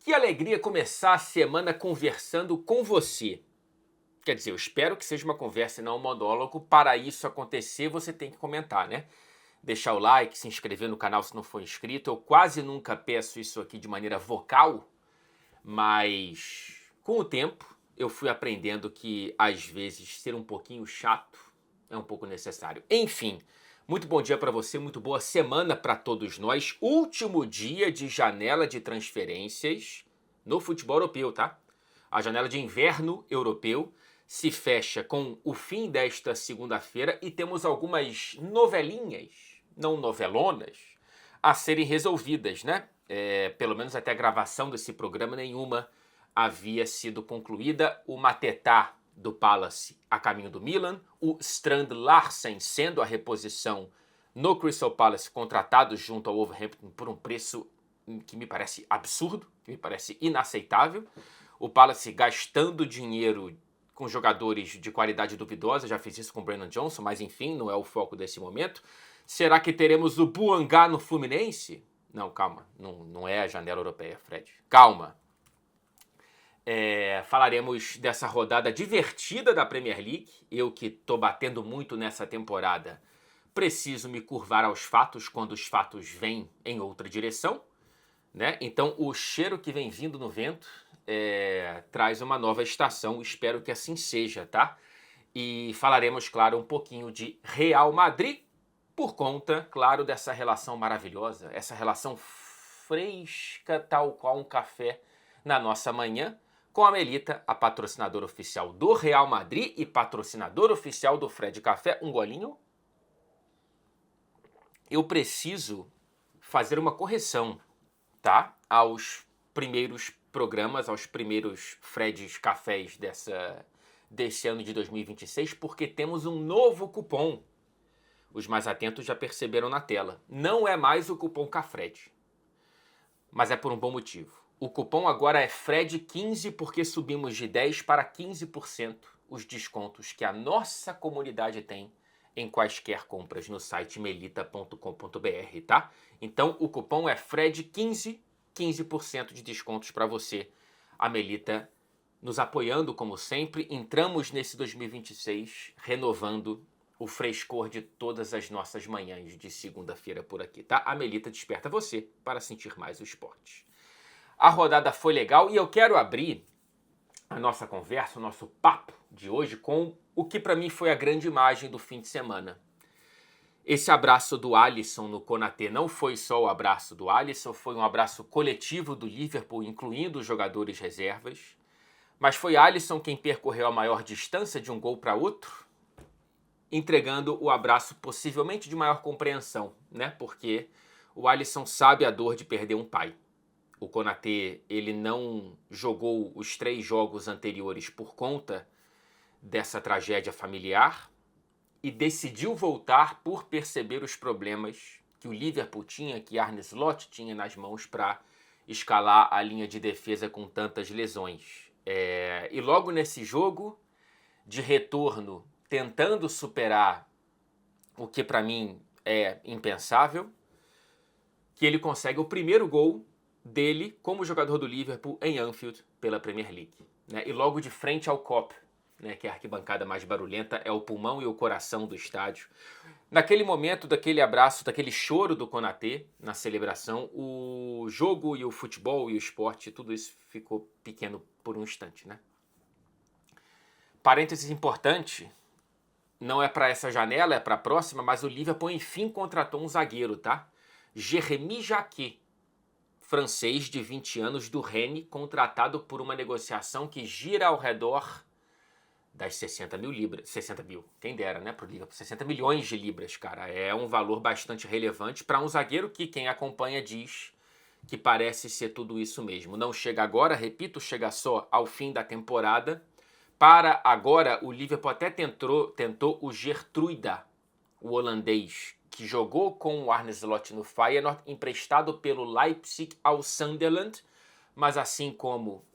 Que alegria começar a semana conversando com você. Quer dizer, eu espero que seja uma conversa e não um monólogo. Para isso acontecer, você tem que comentar, né? Deixar o like, se inscrever no canal se não for inscrito. Eu quase nunca peço isso aqui de maneira vocal, mas com o tempo eu fui aprendendo que às vezes ser um pouquinho chato é um pouco necessário. Enfim, muito bom dia para você, muito boa semana para todos nós. Último dia de janela de transferências no futebol europeu, tá? A janela de inverno europeu se fecha com o fim desta segunda-feira e temos algumas novelinhas, não novelonas, a serem resolvidas, né? Pelo menos até a gravação desse programa, nenhuma havia sido concluída. O Matetá do Palace a caminho do Milan, o Strand Larsen sendo a reposição no Crystal Palace, contratado junto ao Wolverhampton por um preço que me parece absurdo, que me parece inaceitável. O Palace gastando dinheiro com jogadores de qualidade duvidosa, já fiz isso com o Brennan Johnson, mas enfim, não é o foco desse momento. Será que teremos o Buangá no Fluminense? Não, calma, não é a janela europeia, Fred. Calma. Falaremos dessa rodada divertida da Premier League. Eu que estou batendo muito nessa temporada, preciso me curvar aos fatos quando os fatos vêm em outra direção, né? Então o cheiro que vem vindo no vento traz uma nova estação, espero que assim seja, tá? E falaremos, claro, um pouquinho de Real Madrid, por conta, claro, dessa relação maravilhosa, essa relação fresca, tal qual um café na nossa manhã, com a Melita, a patrocinadora oficial do Real Madrid e patrocinadora oficial do Fred Café. Um golinho. Eu preciso fazer uma correção, tá? Aos primeiros programas, aos primeiros Freds Cafés desse ano de 2026, porque temos um novo cupom. Os mais atentos já perceberam na tela. Não é mais o cupom CAFRED, mas é por um bom motivo. O cupom agora é FRED15 porque subimos de 10% para 15% os descontos que a nossa comunidade tem em quaisquer compras no site melita.com.br, tá? Então o cupom é FRED15, 15% de descontos para você. A Melita nos apoiando como sempre. Entramos nesse 2026 renovando o frescor de todas as nossas manhãs de segunda-feira por aqui, tá? A Melita desperta você para sentir mais o esporte. A rodada foi legal e eu quero abrir a nossa conversa, o nosso papo de hoje com o que para mim foi a grande imagem do fim de semana. Esse abraço do Alisson no Konaté não foi só o abraço do Alisson, foi um abraço coletivo do Liverpool, incluindo os jogadores reservas. Mas foi Alisson quem percorreu a maior distância de um gol para outro, entregando o abraço possivelmente de maior compreensão, né? Porque o Alisson sabe a dor de perder um pai. O Konaté, ele não jogou os 3 jogos anteriores por conta dessa tragédia familiar e decidiu voltar por perceber os problemas que o Liverpool tinha, que Arne Slot tinha nas mãos para escalar a linha de defesa com tantas lesões. E logo nesse jogo de retorno, tentando superar o que para mim é impensável, que ele consegue o primeiro gol dele como jogador do Liverpool em Anfield pela Premier League, né? E logo de frente ao Kop, né, que é a arquibancada mais barulhenta, é o pulmão e o coração do estádio. Naquele momento, daquele abraço, daquele choro do Konaté na celebração, o jogo e o futebol e o esporte, tudo isso ficou pequeno por um instante, né? Parênteses importante, não é para essa janela, é para a próxima, mas o Liverpool enfim contratou um zagueiro, tá? Jérémy Jacquet, francês de 20 anos do Rennes, contratado por uma negociação que gira ao redor das 60 mil libras. 60 mil, quem dera, né? Pro Liverpool, 60 milhões de libras, cara. É um valor bastante relevante para um zagueiro que quem acompanha diz que parece ser tudo isso mesmo. Não chega agora, repito, chega só ao fim da temporada. Para agora, o Liverpool até tentou o Geertruida, o holandês, que jogou com o Arne Slot no Feyenoord, emprestado pelo Leipzig ao Sunderland, mas assim como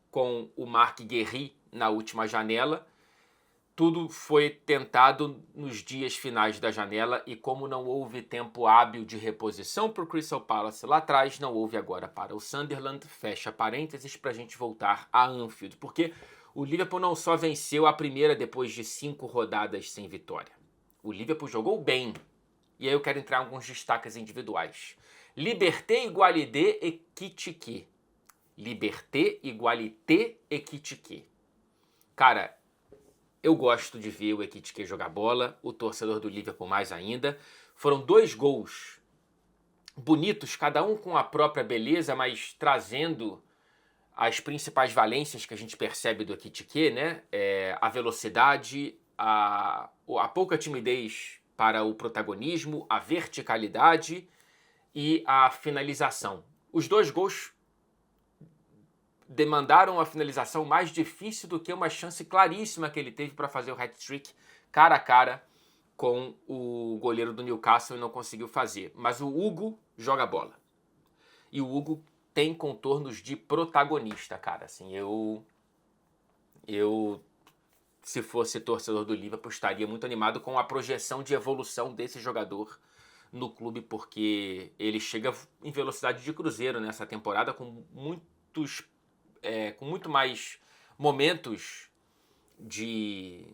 com o Marc Guéhi na última janela, tudo foi tentado nos dias finais da janela e como não houve tempo hábil de reposição para o Crystal Palace lá atrás, não houve agora para o Sunderland, fecha parênteses para a gente voltar a Anfield, porque o Liverpool não só venceu a primeira depois de 5 rodadas sem vitória, o Liverpool jogou bem, e aí eu quero entrar em alguns destaques individuais. Liberté, égalité, équité. Liberté, égalité, équité. Cara, eu gosto de ver o Ekitike jogar bola, o torcedor do Liverpool mais ainda. Foram 2 gols bonitos, cada um com a própria beleza, mas trazendo as principais valências que a gente percebe do Ekitike, né? A velocidade, a pouca timidez para o protagonismo, a verticalidade e a finalização. Os 2 gols demandaram a finalização mais difícil do que uma chance claríssima que ele teve para fazer o hat-trick cara a cara com o goleiro do Newcastle e não conseguiu fazer. Mas o Hugo joga bola. E o Hugo tem contornos de protagonista, cara. Assim, eu se fosse torcedor do Liverpool, estaria muito animado com a projeção de evolução desse jogador no clube, porque ele chega em velocidade de cruzeiro nessa temporada com muito mais momentos de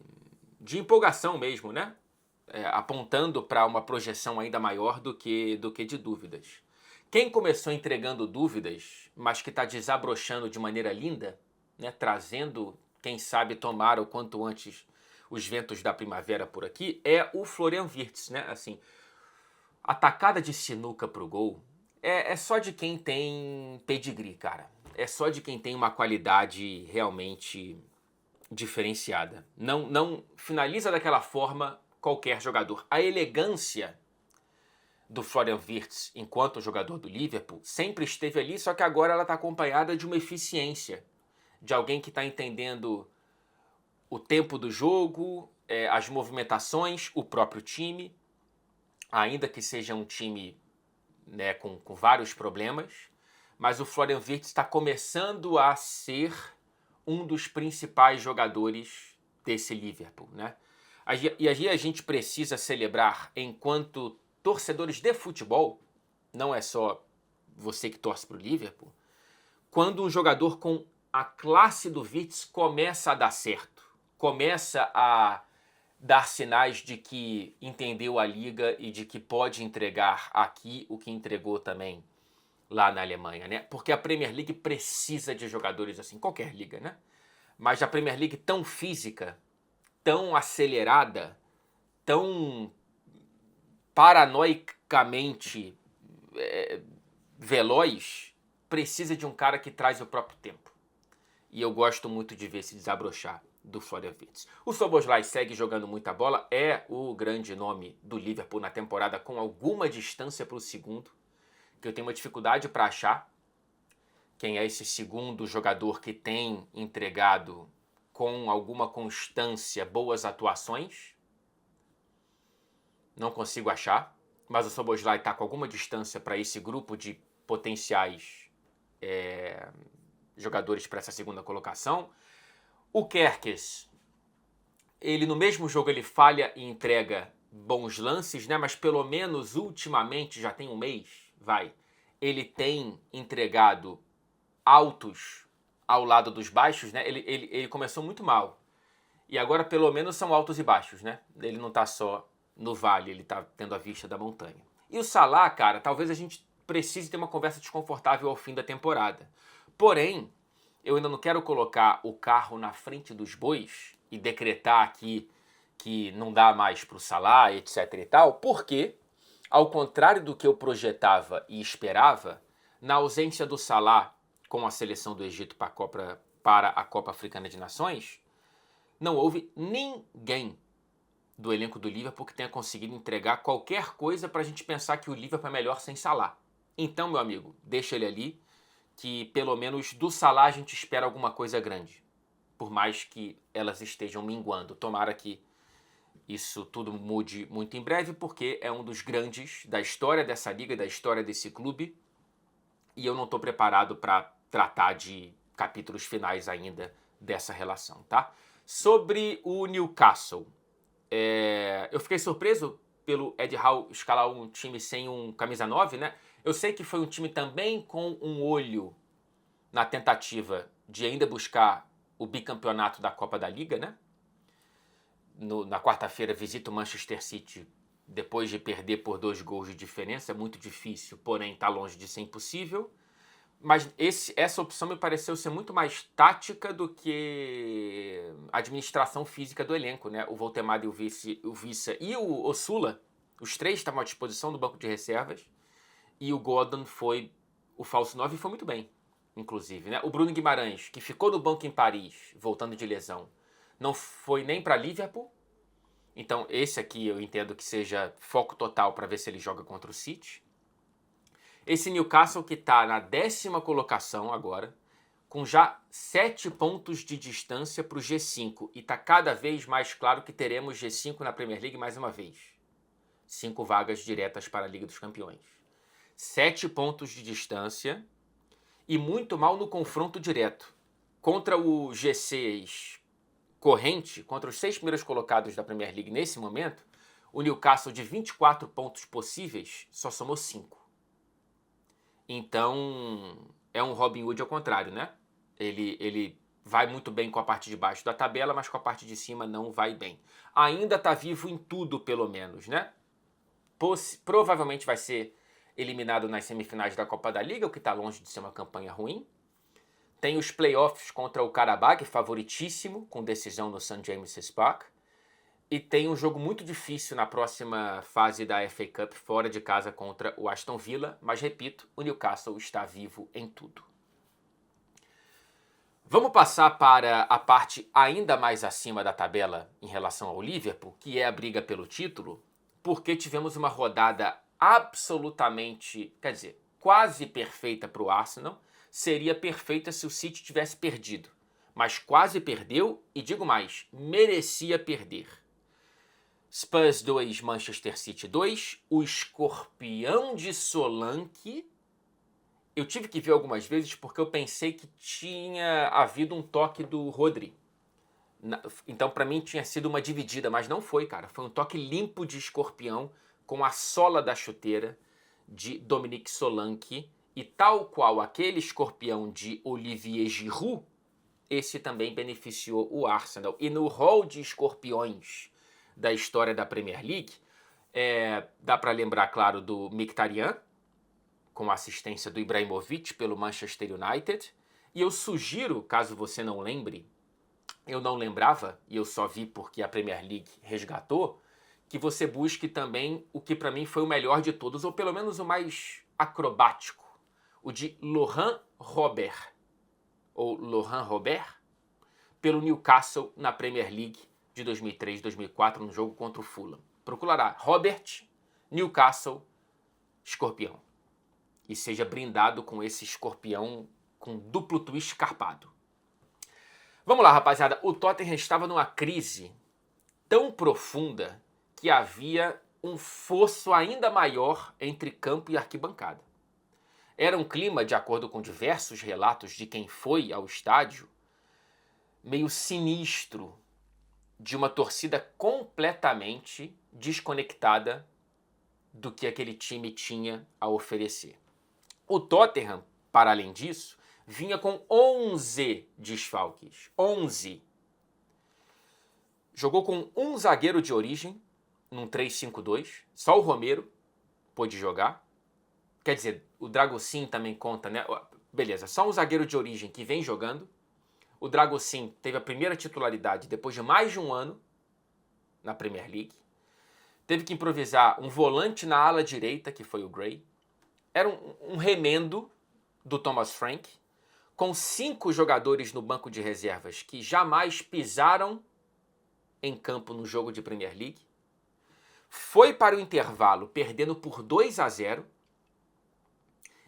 empolgação mesmo, né? Apontando para uma projeção ainda maior do que de dúvidas. Quem começou entregando dúvidas, mas que está desabrochando de maneira linda, né? Trazendo, quem sabe, tomar o quanto antes os ventos da primavera por aqui, é o Florian Wirtz, né? Assim, a tacada de sinuca pro gol é só de quem tem pedigree, cara. É só de quem tem uma qualidade realmente diferenciada. Não finaliza daquela forma qualquer jogador. A elegância do Florian Wirtz enquanto jogador do Liverpool sempre esteve ali, só que agora ela está acompanhada de uma eficiência, de alguém que está entendendo o tempo do jogo, as movimentações, o próprio time, ainda que seja um time, né, com vários problemas, mas o Florian Wirtz está começando a ser um dos principais jogadores desse Liverpool, né? E aí a gente precisa celebrar, enquanto torcedores de futebol, não é só você que torce para o Liverpool, quando um jogador com a classe do Wirtz começa a dar certo, começa a dar sinais de que entendeu a liga e de que pode entregar aqui o que entregou também lá na Alemanha, né? Porque a Premier League precisa de jogadores assim, qualquer liga, né? Mas a Premier League tão física, tão acelerada, tão paranoicamente veloz, precisa de um cara que traz o próprio tempo. E eu gosto muito de ver se desabrochar do Florian Wirtz. O Szoboszlai segue jogando muita bola, é o grande nome do Liverpool na temporada, com alguma distância para o segundo, que eu tenho uma dificuldade para achar quem é esse segundo jogador que tem entregado com alguma constância boas atuações. Não consigo achar, mas o Szoboszlai está com alguma distância para esse grupo de potenciais jogadores para essa segunda colocação. O Kerkez, ele no mesmo jogo ele falha e entrega bons lances, né? Mas pelo menos ultimamente, já tem um mês, ele tem entregado altos ao lado dos baixos, né? Ele começou muito mal. E agora pelo menos são altos e baixos, né? Ele não tá só no vale, ele tá tendo a vista da montanha. E o Salah, cara, talvez a gente precise ter uma conversa desconfortável ao fim da temporada. Porém, eu ainda não quero colocar o carro na frente dos bois e decretar aqui que não dá mais pro Salah, etc e tal, porque, ao contrário do que eu projetava e esperava, na ausência do Salah com a seleção do Egito para a Copa Africana de Nações, não houve ninguém do elenco do Liverpool que tenha conseguido entregar qualquer coisa para a gente pensar que o Liverpool é melhor sem Salah. Então, meu amigo, deixa ele ali, que pelo menos do Salah a gente espera alguma coisa grande, por mais que elas estejam minguando. Tomara que isso tudo mude muito em breve, porque é um dos grandes da história dessa liga, da história desse clube, e eu não estou preparado para tratar de capítulos finais ainda dessa relação, tá? Sobre o Newcastle, eu fiquei surpreso pelo Ed Howe escalar um time sem um camisa 9, né? Eu sei que foi um time também com um olho na tentativa de ainda buscar o bicampeonato da Copa da Liga, né? Na quarta-feira visita o Manchester City depois de perder por 2 gols de diferença. É muito difícil, porém está longe de ser impossível. Mas essa opção me pareceu ser muito mais tática do que administração física do elenco, né? O Voltemade, o Wissa e o Osula, os 3 estavam à disposição do banco de reservas. E o Gordon foi o falso 9 e foi muito bem, inclusive, né? O Bruno Guimarães, que ficou no banco em Paris, voltando de lesão, não foi nem para Liverpool. Então esse aqui eu entendo que seja foco total para ver se ele joga contra o City. Esse Newcastle que está na 10ª colocação agora, com já 7 pontos de distância para o G5. E está cada vez mais claro que teremos G5 na Premier League mais uma vez. 5 vagas diretas para a Liga dos Campeões. 7 pontos de distância e muito mal no confronto direto. Contra o G6 corrente, contra os 6 primeiros colocados da Premier League nesse momento, o Newcastle de 24 pontos possíveis só somou 5. Então, é um Robin Hood ao contrário, né? Ele vai muito bem com a parte de baixo da tabela, mas com a parte de cima não vai bem. Ainda está vivo em tudo, pelo menos, né? Provavelmente vai ser eliminado nas semifinais da Copa da Liga, o que está longe de ser uma campanha ruim. Tem os playoffs contra o Karabakh, favoritíssimo, com decisão no St. James's Park. E tem um jogo muito difícil na próxima fase da FA Cup, fora de casa contra o Aston Villa. Mas, repito, o Newcastle está vivo em tudo. Vamos passar para a parte ainda mais acima da tabela em relação ao Liverpool, que é a briga pelo título, porque tivemos uma rodada absolutamente, quer dizer, quase perfeita para o Arsenal. Seria perfeita se o City tivesse perdido, mas quase perdeu e, digo mais, merecia perder. Spurs 2, Manchester City 2, o escorpião de Solanke. Eu tive que ver algumas vezes porque eu pensei que tinha havido um toque do Rodri. Então, para mim, tinha sido uma dividida, mas não foi, cara. Foi um toque limpo de escorpião com a sola da chuteira de Dominique Solanke. E tal qual aquele escorpião de Olivier Giroud, esse também beneficiou o Arsenal. E no hall de escorpiões da história da Premier League, dá para lembrar, claro, do Mkhitaryan, com a assistência do Ibrahimovic pelo Manchester United. E eu sugiro, caso você não lembre, eu não lembrava, e eu só vi porque a Premier League resgatou, que você busque também o que para mim foi o melhor de todos, ou pelo menos o mais acrobático, o de Laurent Robert, ou Laurent Robert, pelo Newcastle na Premier League de 2003-2004, no jogo contra o Fulham. Procurará Robert, Newcastle, escorpião. E seja brindado com esse escorpião com duplo twist carpado. Vamos lá, rapaziada. O Tottenham estava numa crise tão profunda que havia um fosso ainda maior entre campo e arquibancada. Era um clima, de acordo com diversos relatos de quem foi ao estádio, meio sinistro, de uma torcida completamente desconectada do que aquele time tinha a oferecer. O Tottenham, para além disso, vinha com 11 desfalques. 11. Jogou com um zagueiro de origem, num 3-5-2. Só o Romero pôde jogar. Quer dizer, o Dragocin também conta, né? Beleza, só um zagueiro de origem que vem jogando. O Dragocin teve a primeira titularidade depois de mais de um ano na Premier League. Teve que improvisar um volante na ala direita, que foi o Gray. Era um remendo do Thomas Frank, com 5 jogadores no banco de reservas que jamais pisaram em campo no jogo de Premier League. Foi para o intervalo perdendo por 2-0.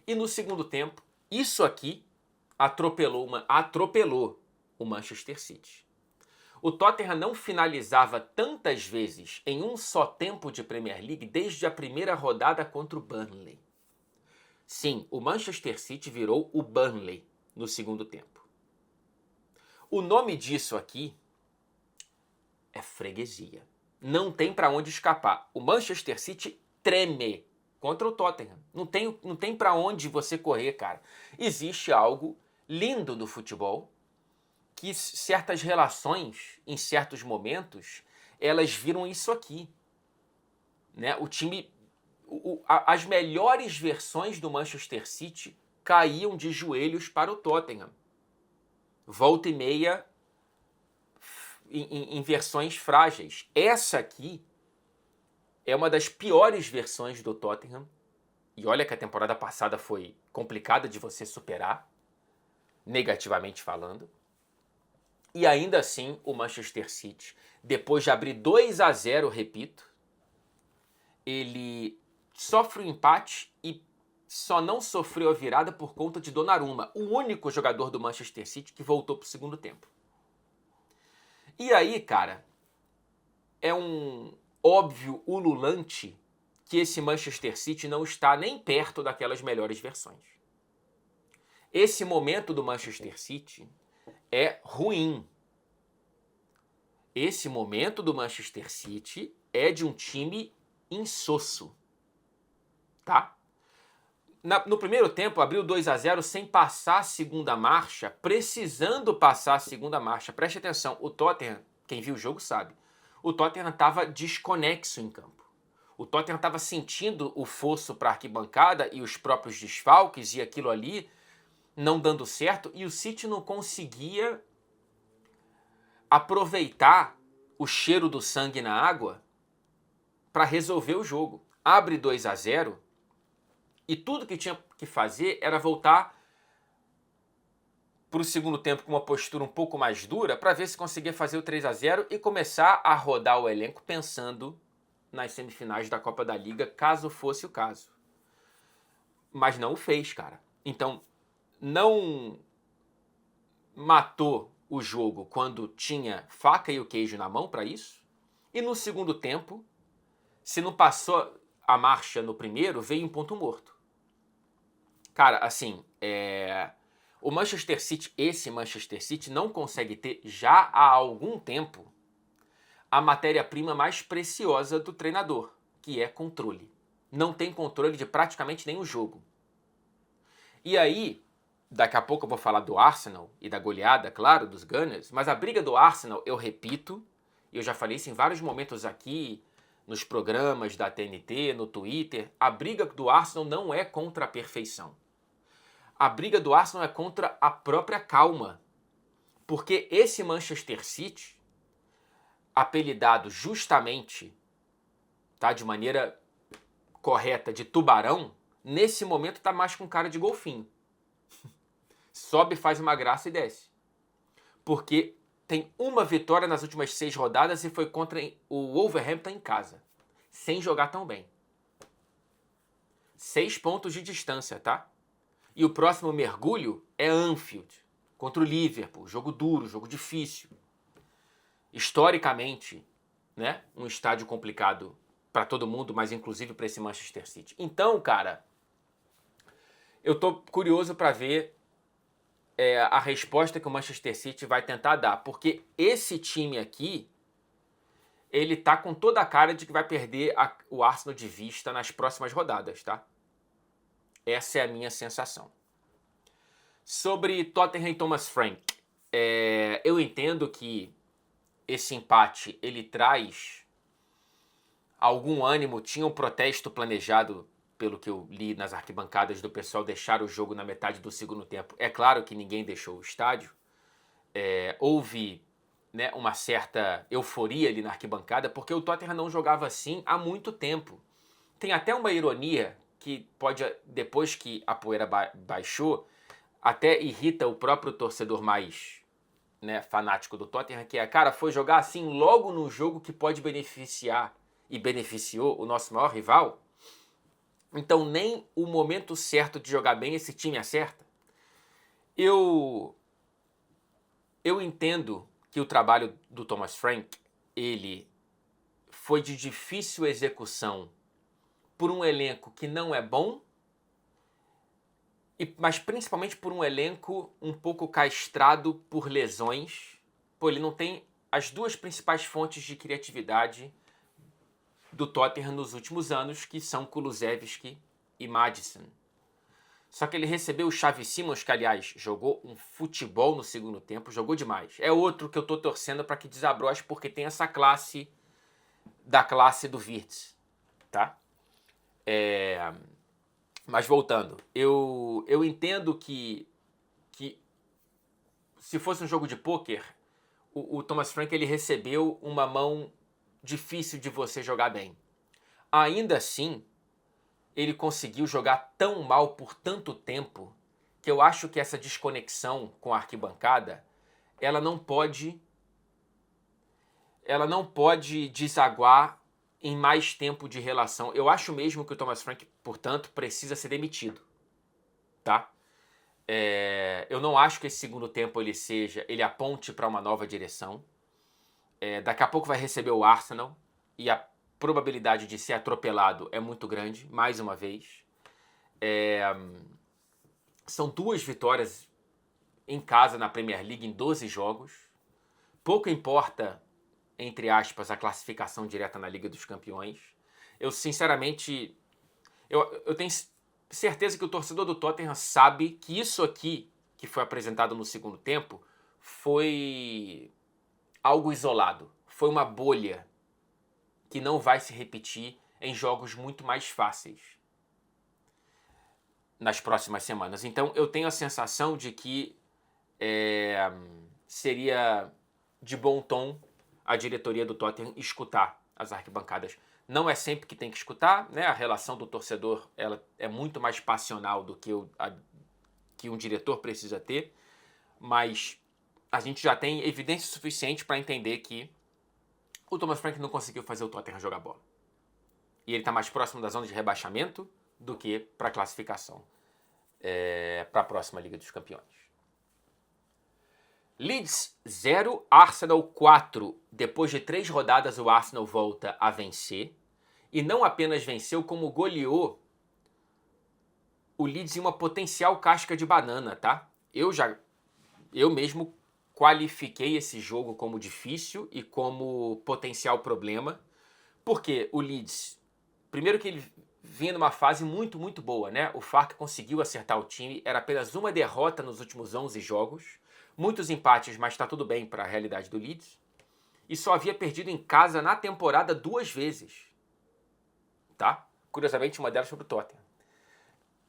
E no segundo tempo, isso aqui atropelou o Manchester City. O Tottenham não finalizava tantas vezes em um só tempo de Premier League desde a primeira rodada contra o Burnley. Sim, o Manchester City virou o Burnley no segundo tempo. O nome disso aqui é freguesia. Não tem para onde escapar. O Manchester City treme contra o Tottenham. Não tem para onde você correr, cara. Existe algo lindo do futebol, que certas relações, em certos momentos, elas viram isso aqui. Né? O time, as melhores versões do Manchester City caíam de joelhos para o Tottenham. Volta e meia em versões frágeis. Essa aqui é uma das piores versões do Tottenham. E olha que a temporada passada foi complicada de você superar, negativamente falando. E ainda assim, o Manchester City, depois de abrir 2-0, repito, ele sofre o empate e só não sofreu a virada por conta de Donnarumma, o único jogador do Manchester City que voltou para o segundo tempo. E aí, cara, é um óbvio ululante que esse Manchester City não está nem perto daquelas melhores versões. Esse momento do Manchester City é ruim. Esse momento do Manchester City é de um time insosso, tá? No primeiro tempo, abriu 2-0 sem passar a segunda marcha, precisando passar a segunda marcha. Preste atenção, o Tottenham, quem viu o jogo sabe, o Tottenham estava desconexo em campo. O Tottenham estava sentindo o fosso para a arquibancada e os próprios desfalques e aquilo ali não dando certo, e o City não conseguia aproveitar o cheiro do sangue na água para resolver o jogo. Abre 2-0 e tudo que tinha que fazer era voltar para o segundo tempo com uma postura um pouco mais dura para ver se conseguia fazer o 3-0 e começar a rodar o elenco pensando nas semifinais da Copa da Liga, caso fosse o caso. Mas não o fez, cara. Então, não matou o jogo quando tinha faca e o queijo na mão para isso. E no segundo tempo, se não passou a marcha no primeiro, veio em ponto morto. Cara, assim, o Manchester City, esse Manchester City, não consegue ter já há algum tempo a matéria-prima mais preciosa do treinador, que é controle. Não tem controle de praticamente nenhum jogo. E aí, daqui a pouco eu vou falar do Arsenal e da goleada, claro, dos Gunners, mas a briga do Arsenal, eu repito, e eu já falei isso em vários momentos aqui, nos programas da TNT, no Twitter, a briga do Arsenal não é contra a perfeição. A briga do Arsenal é contra a própria calma. Porque esse Manchester City, apelidado justamente, tá, de maneira correta, de tubarão, nesse momento está mais com cara de golfinho. Sobe, faz uma graça e desce. Porque tem uma vitória nas últimas 6 rodadas e foi contra o Wolverhampton em casa. Sem jogar tão bem. 6 pontos de distância, tá? E o próximo mergulho é Anfield, contra o Liverpool. Jogo duro, jogo difícil. Historicamente, né? Um estádio complicado para todo mundo, mas inclusive para esse Manchester City. Então, cara, eu tô curioso para ver a resposta que o Manchester City vai tentar dar. Porque esse time aqui, ele tá com toda a cara de que vai perder o Arsenal de vista nas próximas rodadas, tá? Essa é a minha sensação. Sobre Tottenham e Thomas Frank, eu entendo que esse empate ele traz algum ânimo. Tinha um protesto planejado, pelo que eu li nas arquibancadas, do pessoal deixar o jogo na metade do segundo tempo. É claro que ninguém deixou o estádio. Houve, né, uma certa euforia ali na arquibancada, porque o Tottenham não jogava assim há muito tempo. Tem até uma ironia que pode, depois que a poeira baixou, até irrita o próprio torcedor mais, né, fanático do Tottenham, que cara, foi jogar assim logo no jogo que pode beneficiar e beneficiou o nosso maior rival. Então nem o momento certo de jogar bem esse time acerta. Eu entendo que o trabalho do Thomas Frank, ele foi de difícil execução por um elenco que não é bom, mas principalmente por um elenco um pouco castrado por lesões. Pô, ele não tem as duas principais fontes de criatividade do Tottenham nos últimos anos, que são Kulusevski e Maddison. Só que ele recebeu o Xavi Simons, que aliás jogou um futebol no segundo tempo, jogou demais. É outro que eu tô torcendo para que desabroche, porque tem essa classe da classe do Wirtz, tá? Mas voltando, eu entendo que se fosse um jogo de pôquer, o Thomas Frank ele recebeu uma mão difícil de você jogar bem. Ainda assim, ele conseguiu jogar tão mal por tanto tempo que eu acho que essa desconexão com a arquibancada ela não pode desaguar em mais tempo de relação. Eu acho mesmo que o Thomas Frank, portanto, precisa ser demitido, tá? Eu não acho que esse segundo tempo ele aponte para uma nova direção. Daqui a pouco vai receber o Arsenal e a probabilidade de ser atropelado é muito grande, mais uma vez. São 2 vitórias em casa na Premier League em 12 jogos. Pouco importa, entre aspas, a classificação direta na Liga dos Campeões. Eu, sinceramente, eu tenho certeza que o torcedor do Tottenham sabe que isso aqui, que foi apresentado no segundo tempo, foi algo isolado. Foi uma bolha que não vai se repetir em jogos muito mais fáceis nas próximas semanas. Então eu tenho a sensação de que seria de bom tom a diretoria do Tottenham escutar as arquibancadas. Não é sempre que tem que escutar, né? A relação do torcedor ela é muito mais passional do que um diretor precisa ter, mas a gente já tem evidência suficiente para entender que o Thomas Frank não conseguiu fazer o Tottenham jogar bola. E ele está mais próximo da zona de rebaixamento do que para a classificação para a próxima Liga dos Campeões. Leeds 0, Arsenal 4. Depois de 3 rodadas, o Arsenal volta a vencer. E não apenas venceu, como goleou o Leeds em uma potencial casca de banana, tá? Eu mesmo qualifiquei esse jogo como difícil e como potencial problema, porque o Leeds, primeiro que ele vinha numa fase muito, muito boa, né? O Farke conseguiu acertar o time, era apenas uma derrota nos últimos 11 jogos, muitos empates, mas tá tudo bem para a realidade do Leeds, e só havia perdido em casa na temporada 2 vezes, tá? Curiosamente, uma delas foi pro Tottenham.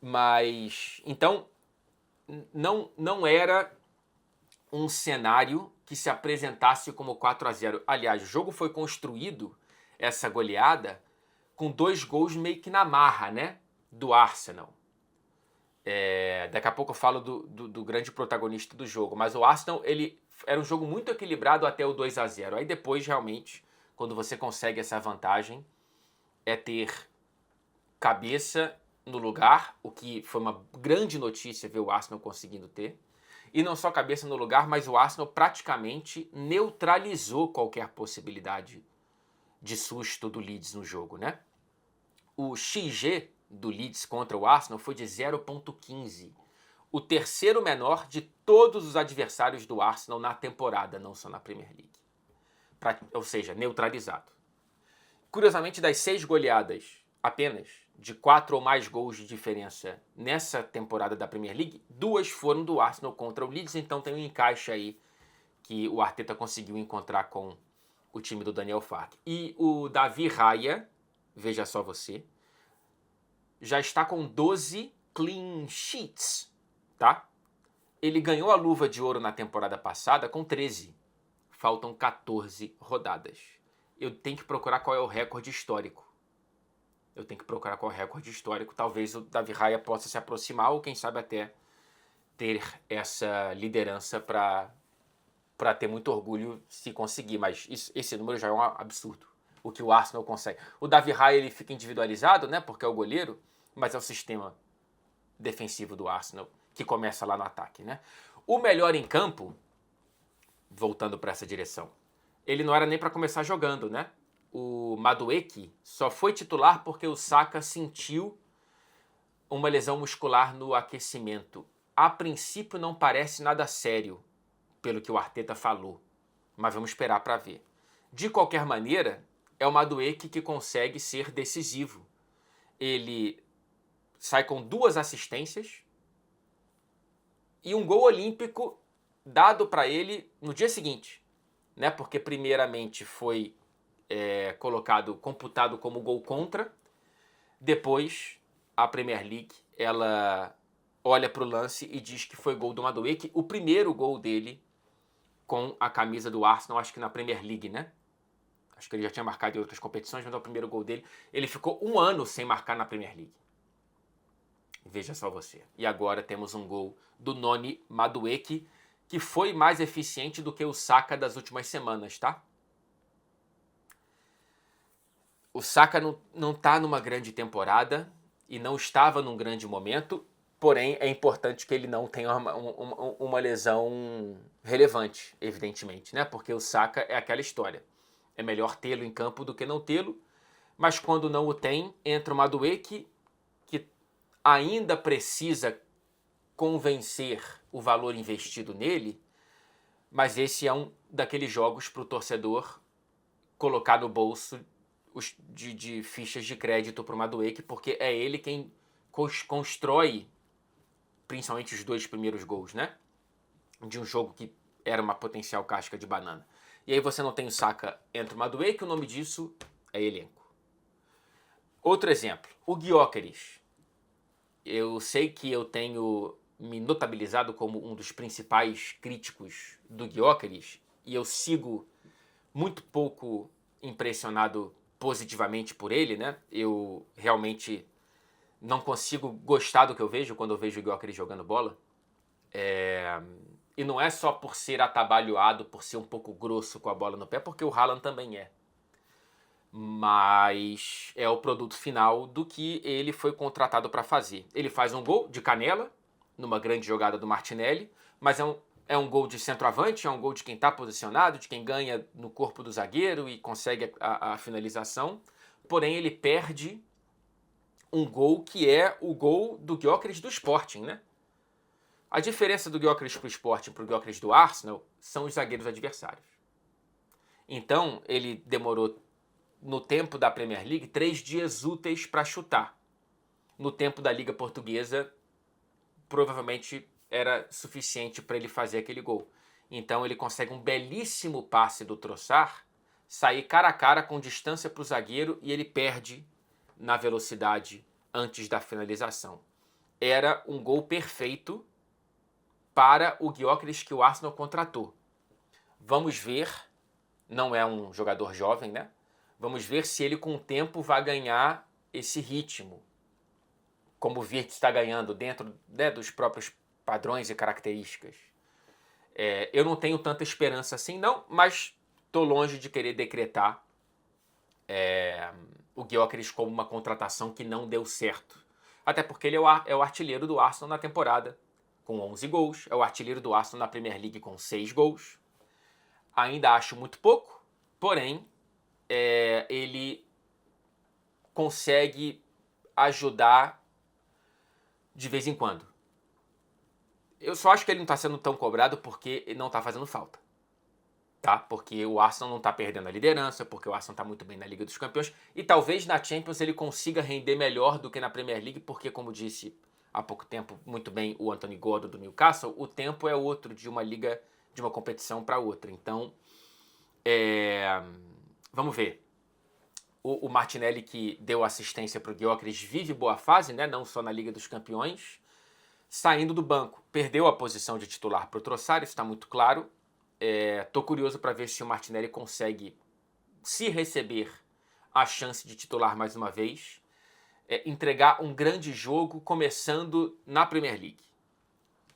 Mas, então, não era um cenário que se apresentasse como 4-0. Aliás, o jogo foi construído, essa goleada, com 2 gols meio que na marra, né? Do Arsenal. Daqui a pouco eu falo do grande protagonista do jogo. Mas o Arsenal, ele era um jogo muito equilibrado até o 2-0. Aí depois, realmente, quando você consegue essa vantagem, é ter cabeça no lugar, o que foi uma grande notícia ver o Arsenal conseguindo ter. E não só cabeça no lugar, mas o Arsenal praticamente neutralizou qualquer possibilidade de susto do Leeds no jogo, né? O XG do Leeds contra o Arsenal foi de 0,15. O terceiro menor de todos os adversários do Arsenal na temporada, não só na Premier League. Ou seja, neutralizado. Curiosamente, das 6 goleadas apenas, de 4 ou mais gols de diferença nessa temporada da Premier League, 2 foram do Arsenal contra o Leeds, então tem um encaixe aí que o Arteta conseguiu encontrar com o time do Daniel Farke. E o Davi Raya, veja só você, já está com 12 clean sheets, tá? Ele ganhou a luva de ouro na temporada passada com 13. Faltam 14 rodadas. Eu tenho que procurar qual é o recorde histórico. Talvez o Davi Raya possa se aproximar ou quem sabe até ter essa liderança para ter muito orgulho se conseguir. Mas esse número já é um absurdo. O que o Arsenal consegue. O Davi Raya ele fica individualizado, né? Porque é o goleiro, mas é o sistema defensivo do Arsenal que começa lá no ataque, né? O melhor em campo, voltando para essa direção, ele não era nem para começar jogando, né? O Madueke só foi titular porque o Saka sentiu uma lesão muscular no aquecimento. A princípio não parece nada sério, pelo que o Arteta falou. mas vamos esperar para ver. De qualquer maneira, é o Madueke que consegue ser decisivo. Ele sai com 2 assistências e um gol olímpico dado para ele no dia seguinte, né? Porque primeiramente foi computado como gol contra. Depois, a Premier League, ela olha para o lance e diz que foi gol do Madueke, o primeiro gol dele com a camisa do Arsenal, acho que na Premier League, né? Acho que ele já tinha marcado em outras competições, mas é o primeiro gol dele. Ele ficou 1 ano sem marcar na Premier League. Veja só você. E agora temos um gol do Noni Madueke, que foi mais eficiente do que o Saka das últimas semanas, tá? O Saka não tá numa grande temporada e não estava num grande momento, porém é importante que ele não tenha uma lesão relevante, evidentemente, né? Porque o Saka é aquela história. É melhor tê-lo em campo do que não tê-lo, mas quando não o tem, entra o Madueke, que ainda precisa convencer o valor investido nele, mas esse é um daqueles jogos para o torcedor colocar no bolso de fichas de crédito para o Madueke, porque é ele quem constrói principalmente os 2 primeiros gols, né? De um jogo que era uma potencial casca de banana. E aí você não tem o Saka, entra o Madueke, o nome disso é elenco. Outro exemplo, o Gyökeres. Eu sei que eu tenho me notabilizado como um dos principais críticos do Gyökeres e eu sigo muito pouco impressionado positivamente por ele, né? Eu realmente não consigo gostar do que eu vejo quando eu vejo o Gyökeres jogando bola. E não é só por ser atabalhoado, por ser um pouco grosso com a bola no pé, porque o Haaland também é. Mas é o produto final do que ele foi contratado para fazer. Ele faz um gol de canela, numa grande jogada do Martinelli, mas é um gol de centroavante, é um gol de quem está posicionado, de quem ganha no corpo do zagueiro e consegue a finalização. Porém, ele perde um gol que é o gol do Gyökeres do Sporting, né? A diferença do Gyökeres para o Sporting para o Gyökeres do Arsenal são os zagueiros adversários. Então, ele demorou, no tempo da Premier League, 3 dias úteis para chutar. No tempo da Liga Portuguesa, provavelmente era suficiente para ele fazer aquele gol. Então ele consegue um belíssimo passe do Trossard, sair cara a cara com distância para o zagueiro e ele perde na velocidade antes da finalização. Era um gol perfeito para o Gyökeres que o Arsenal contratou. Vamos ver, não é um jogador jovem, né? Vamos ver se ele com o tempo vai ganhar esse ritmo, como o Wirtz está ganhando dentro, né, dos próprios padrões e características. Eu não tenho tanta esperança assim, não, mas estou longe de querer decretar o Gyökeres como uma contratação que não deu certo. Até porque ele é o artilheiro do Arsenal na temporada, com 11 gols. É o artilheiro do Arsenal na Premier League com 6 gols. Ainda acho muito pouco, porém, ele consegue ajudar de vez em quando. Eu só acho que ele não está sendo tão cobrado porque ele não está fazendo falta. Tá? Porque o Arsenal não está perdendo a liderança, porque o Arsenal está muito bem na Liga dos Campeões, e talvez na Champions ele consiga render melhor do que na Premier League, porque, como disse há pouco tempo muito bem o Anthony Gordon do Newcastle, o tempo é outro de uma liga, de uma competição para outra. Então, vamos ver. O Martinelli, que deu assistência para o Gyökeres, vive boa fase, né? Não só na Liga dos Campeões. Saindo do banco, perdeu a posição de titular para o Trossard, isso está muito claro. Tô curioso para ver se o Martinelli consegue, se receber a chance de titular mais uma vez, entregar um grande jogo começando na Premier League.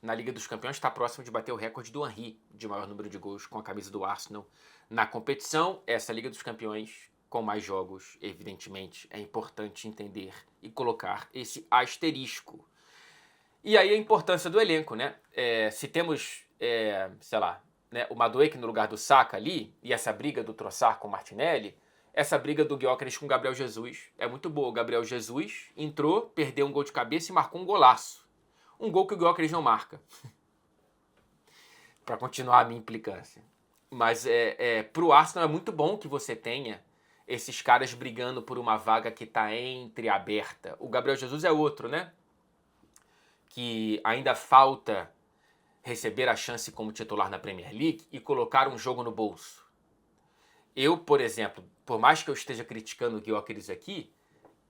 Na Liga dos Campeões está próximo de bater o recorde do Henry de maior número de gols com a camisa do Arsenal na competição. Essa Liga dos Campeões com mais jogos, evidentemente, é importante entender e colocar esse asterisco. E aí a importância do elenco, né? Se temos, sei lá, né, o Madueke no lugar do Saka ali, e essa briga do Trossard com o Martinelli, essa briga do Gyökeres com o Gabriel Jesus é muito boa. O Gabriel Jesus entrou, perdeu um gol de cabeça e marcou um golaço. Um gol que o Gyökeres não marca. Para continuar a minha implicância. Mas pro Arsenal é muito bom que você tenha esses caras brigando por uma vaga que está entreaberta. O Gabriel Jesus é outro, né? Que ainda falta receber a chance como titular na Premier League e colocar um jogo no bolso. Eu, por exemplo, por mais que eu esteja criticando o Gyökeres aqui,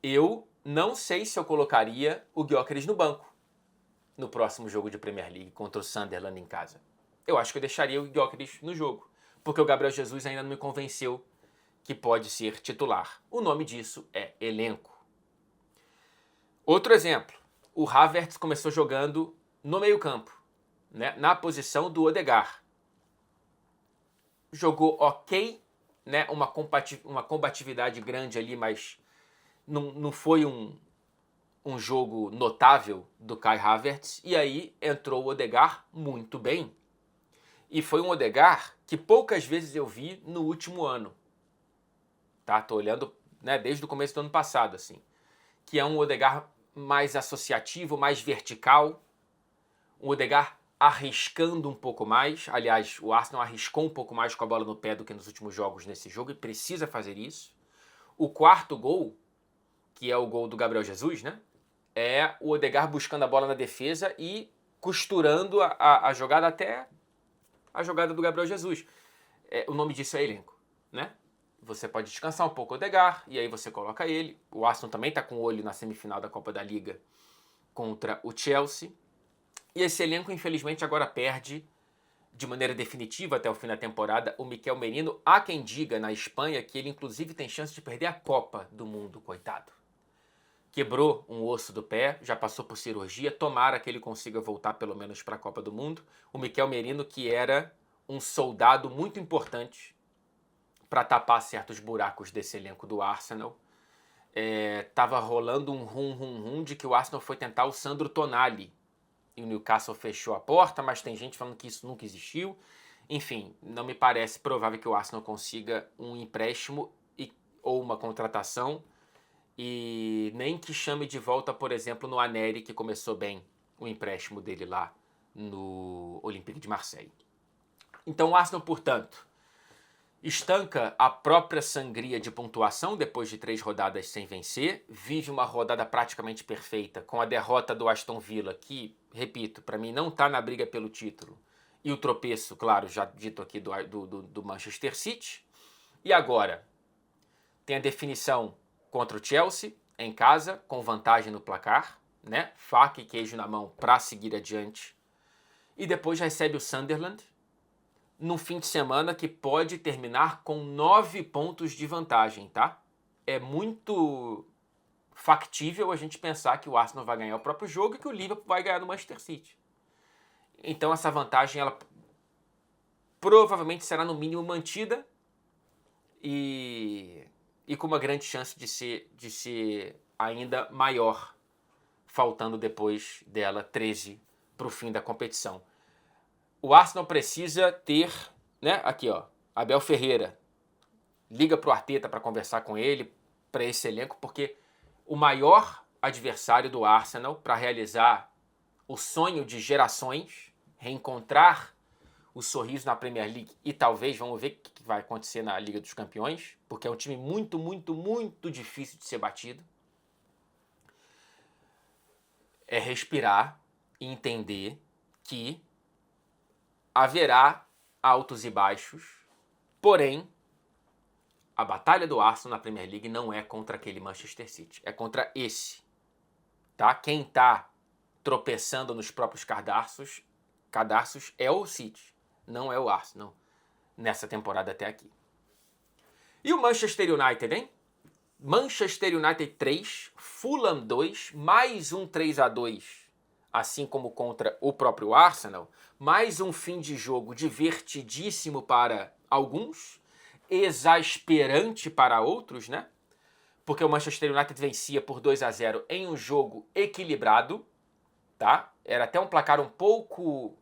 eu não sei se eu colocaria o Gyökeres no banco no próximo jogo de Premier League contra o Sunderland em casa. Eu acho que eu deixaria o Gyökeres no jogo, porque o Gabriel Jesus ainda não me convenceu que pode ser titular. O nome disso é elenco. Outro exemplo, o Havertz começou jogando no meio-campo, né, na posição do Odegaard. Jogou ok, né, uma combatividade grande ali, mas não foi um jogo notável do Kai Havertz. E aí entrou o Odegaard muito bem. E foi um Odegaard que poucas vezes eu vi no último ano. Tá? Tô olhando, né, desde o começo do ano passado, assim. Que é um Odegaard mais associativo, mais vertical. Um Odegaard arriscando um pouco mais. Aliás, o Arsenal arriscou um pouco mais com a bola no pé do que nos últimos jogos nesse jogo e precisa fazer isso. O quarto gol, que é o gol do Gabriel Jesus, né? É o Odegaard buscando a bola na defesa e costurando a jogada até a jogada do Gabriel Jesus. O nome disso é elenco, né? Você pode descansar um pouco o Odegaard e aí você coloca ele. O Arsenal também está com o olho na semifinal da Copa da Liga contra o Chelsea. E esse elenco, infelizmente, agora perde de maneira definitiva até o fim da temporada o Mikel Merino. Há quem diga na Espanha que ele, inclusive, tem chance de perder a Copa do Mundo, coitado. Quebrou um osso do pé, já passou por cirurgia, tomara que ele consiga voltar pelo menos para a Copa do Mundo. O Mikel Merino, que era um soldado muito importante para tapar certos buracos desse elenco do Arsenal. Tava rolando um rum de que o Arsenal foi tentar o Sandro Tonali e o Newcastle fechou a porta, mas tem gente falando que isso nunca existiu. Enfim, não me parece provável que o Arsenal consiga um empréstimo ou uma contratação e nem que chame de volta, por exemplo, no Aneri, que começou bem o empréstimo dele lá no Olympique de Marseille. Então o Arsenal, portanto, estanca a própria sangria de pontuação depois de 3 rodadas sem vencer, vive uma rodada praticamente perfeita com a derrota do Aston Villa, que, repito, para mim não está na briga pelo título, e o tropeço, claro, já dito aqui do Manchester City. E agora tem a definição contra o Chelsea, em casa, com vantagem no placar, né? Faca e queijo na mão para seguir adiante. E depois recebe o Sunderland, num fim de semana que pode terminar com 9 pontos de vantagem, tá? É muito factível a gente pensar que o Arsenal vai ganhar o próprio jogo e que o Liverpool vai ganhar no Manchester City. Então essa vantagem, ela provavelmente será no mínimo mantida e com uma grande chance de ser ainda maior, faltando depois dela 13 para o fim da competição. O Arsenal precisa ter, né, aqui ó, Abel Ferreira, liga pro Arteta para conversar com ele, para esse elenco, porque o maior adversário do Arsenal para realizar o sonho de gerações, reencontrar o sorriso na Premier League e talvez, vamos ver o que vai acontecer na Liga dos Campeões, porque é um time muito, muito, muito difícil de ser batido, é respirar e entender que haverá altos e baixos, porém, a batalha do Arsenal na Premier League não é contra aquele Manchester City, é contra esse, tá? Quem tá tropeçando nos próprios cadarços é o City, não é o Arsenal, nessa temporada até aqui. E o Manchester United, hein? Manchester United 3, Fulham 2, mais um 3-2, assim como contra o próprio Arsenal, mais um fim de jogo divertidíssimo para alguns, exasperante para outros, né? Porque o Manchester United vencia por 2-0 em um jogo equilibrado, tá? Era até um placar um pouco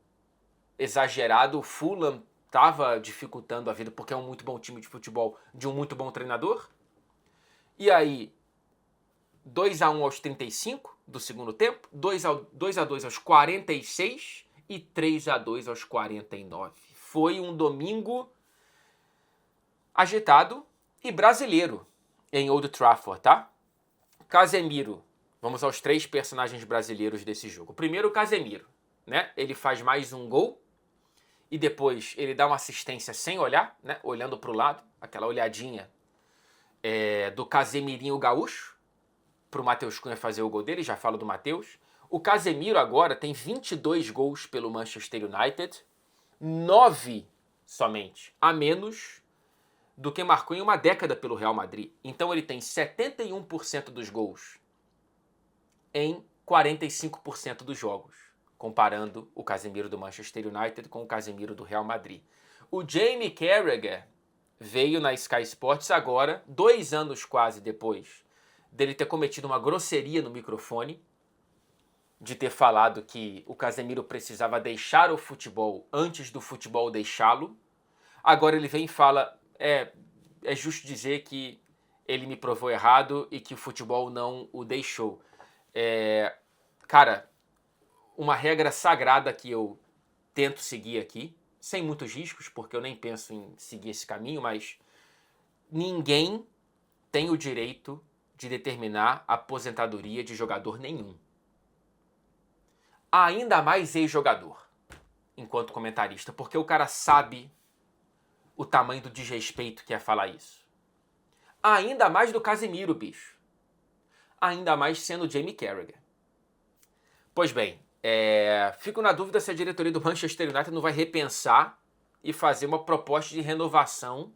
exagerado, o Fulham estava dificultando a vida porque é um muito bom time de futebol de um muito bom treinador. E aí, 2-1 aos 35 do segundo tempo, 2-2 aos 46 e 3-2 aos 49. Foi um domingo agitado e brasileiro em Old Trafford, tá? Casemiro. Vamos aos 3 personagens brasileiros desse jogo. Primeiro, o Casemiro, né? Ele faz mais um gol e depois ele dá uma assistência sem olhar, né? Olhando para o lado, aquela olhadinha do Casemirinho gaúcho, para o Matheus Cunha fazer o gol dele, já falo do Matheus. O Casemiro agora tem 22 gols pelo Manchester United, 9 somente, a menos do que marcou em uma década pelo Real Madrid. Então ele tem 71% dos gols em 45% dos jogos, comparando o Casemiro do Manchester United com o Casemiro do Real Madrid. O Jamie Carragher veio na Sky Sports agora, 2 anos quase depois dele ter cometido uma grosseria no microfone, de ter falado que o Casemiro precisava deixar o futebol antes do futebol deixá-lo. Agora ele vem e fala, é justo dizer que ele me provou errado e que o futebol não o deixou. Cara, uma regra sagrada que eu tento seguir aqui, sem muitos riscos, porque eu nem penso em seguir esse caminho, mas ninguém tem o direito de determinar a aposentadoria de jogador nenhum. Ainda mais ex-jogador, enquanto comentarista, porque o cara sabe o tamanho do desrespeito que é falar isso. Ainda mais do Casemiro, bicho. Ainda mais sendo Jamie Carragher. Pois bem, fico na dúvida se a diretoria do Manchester United não vai repensar e fazer uma proposta de renovação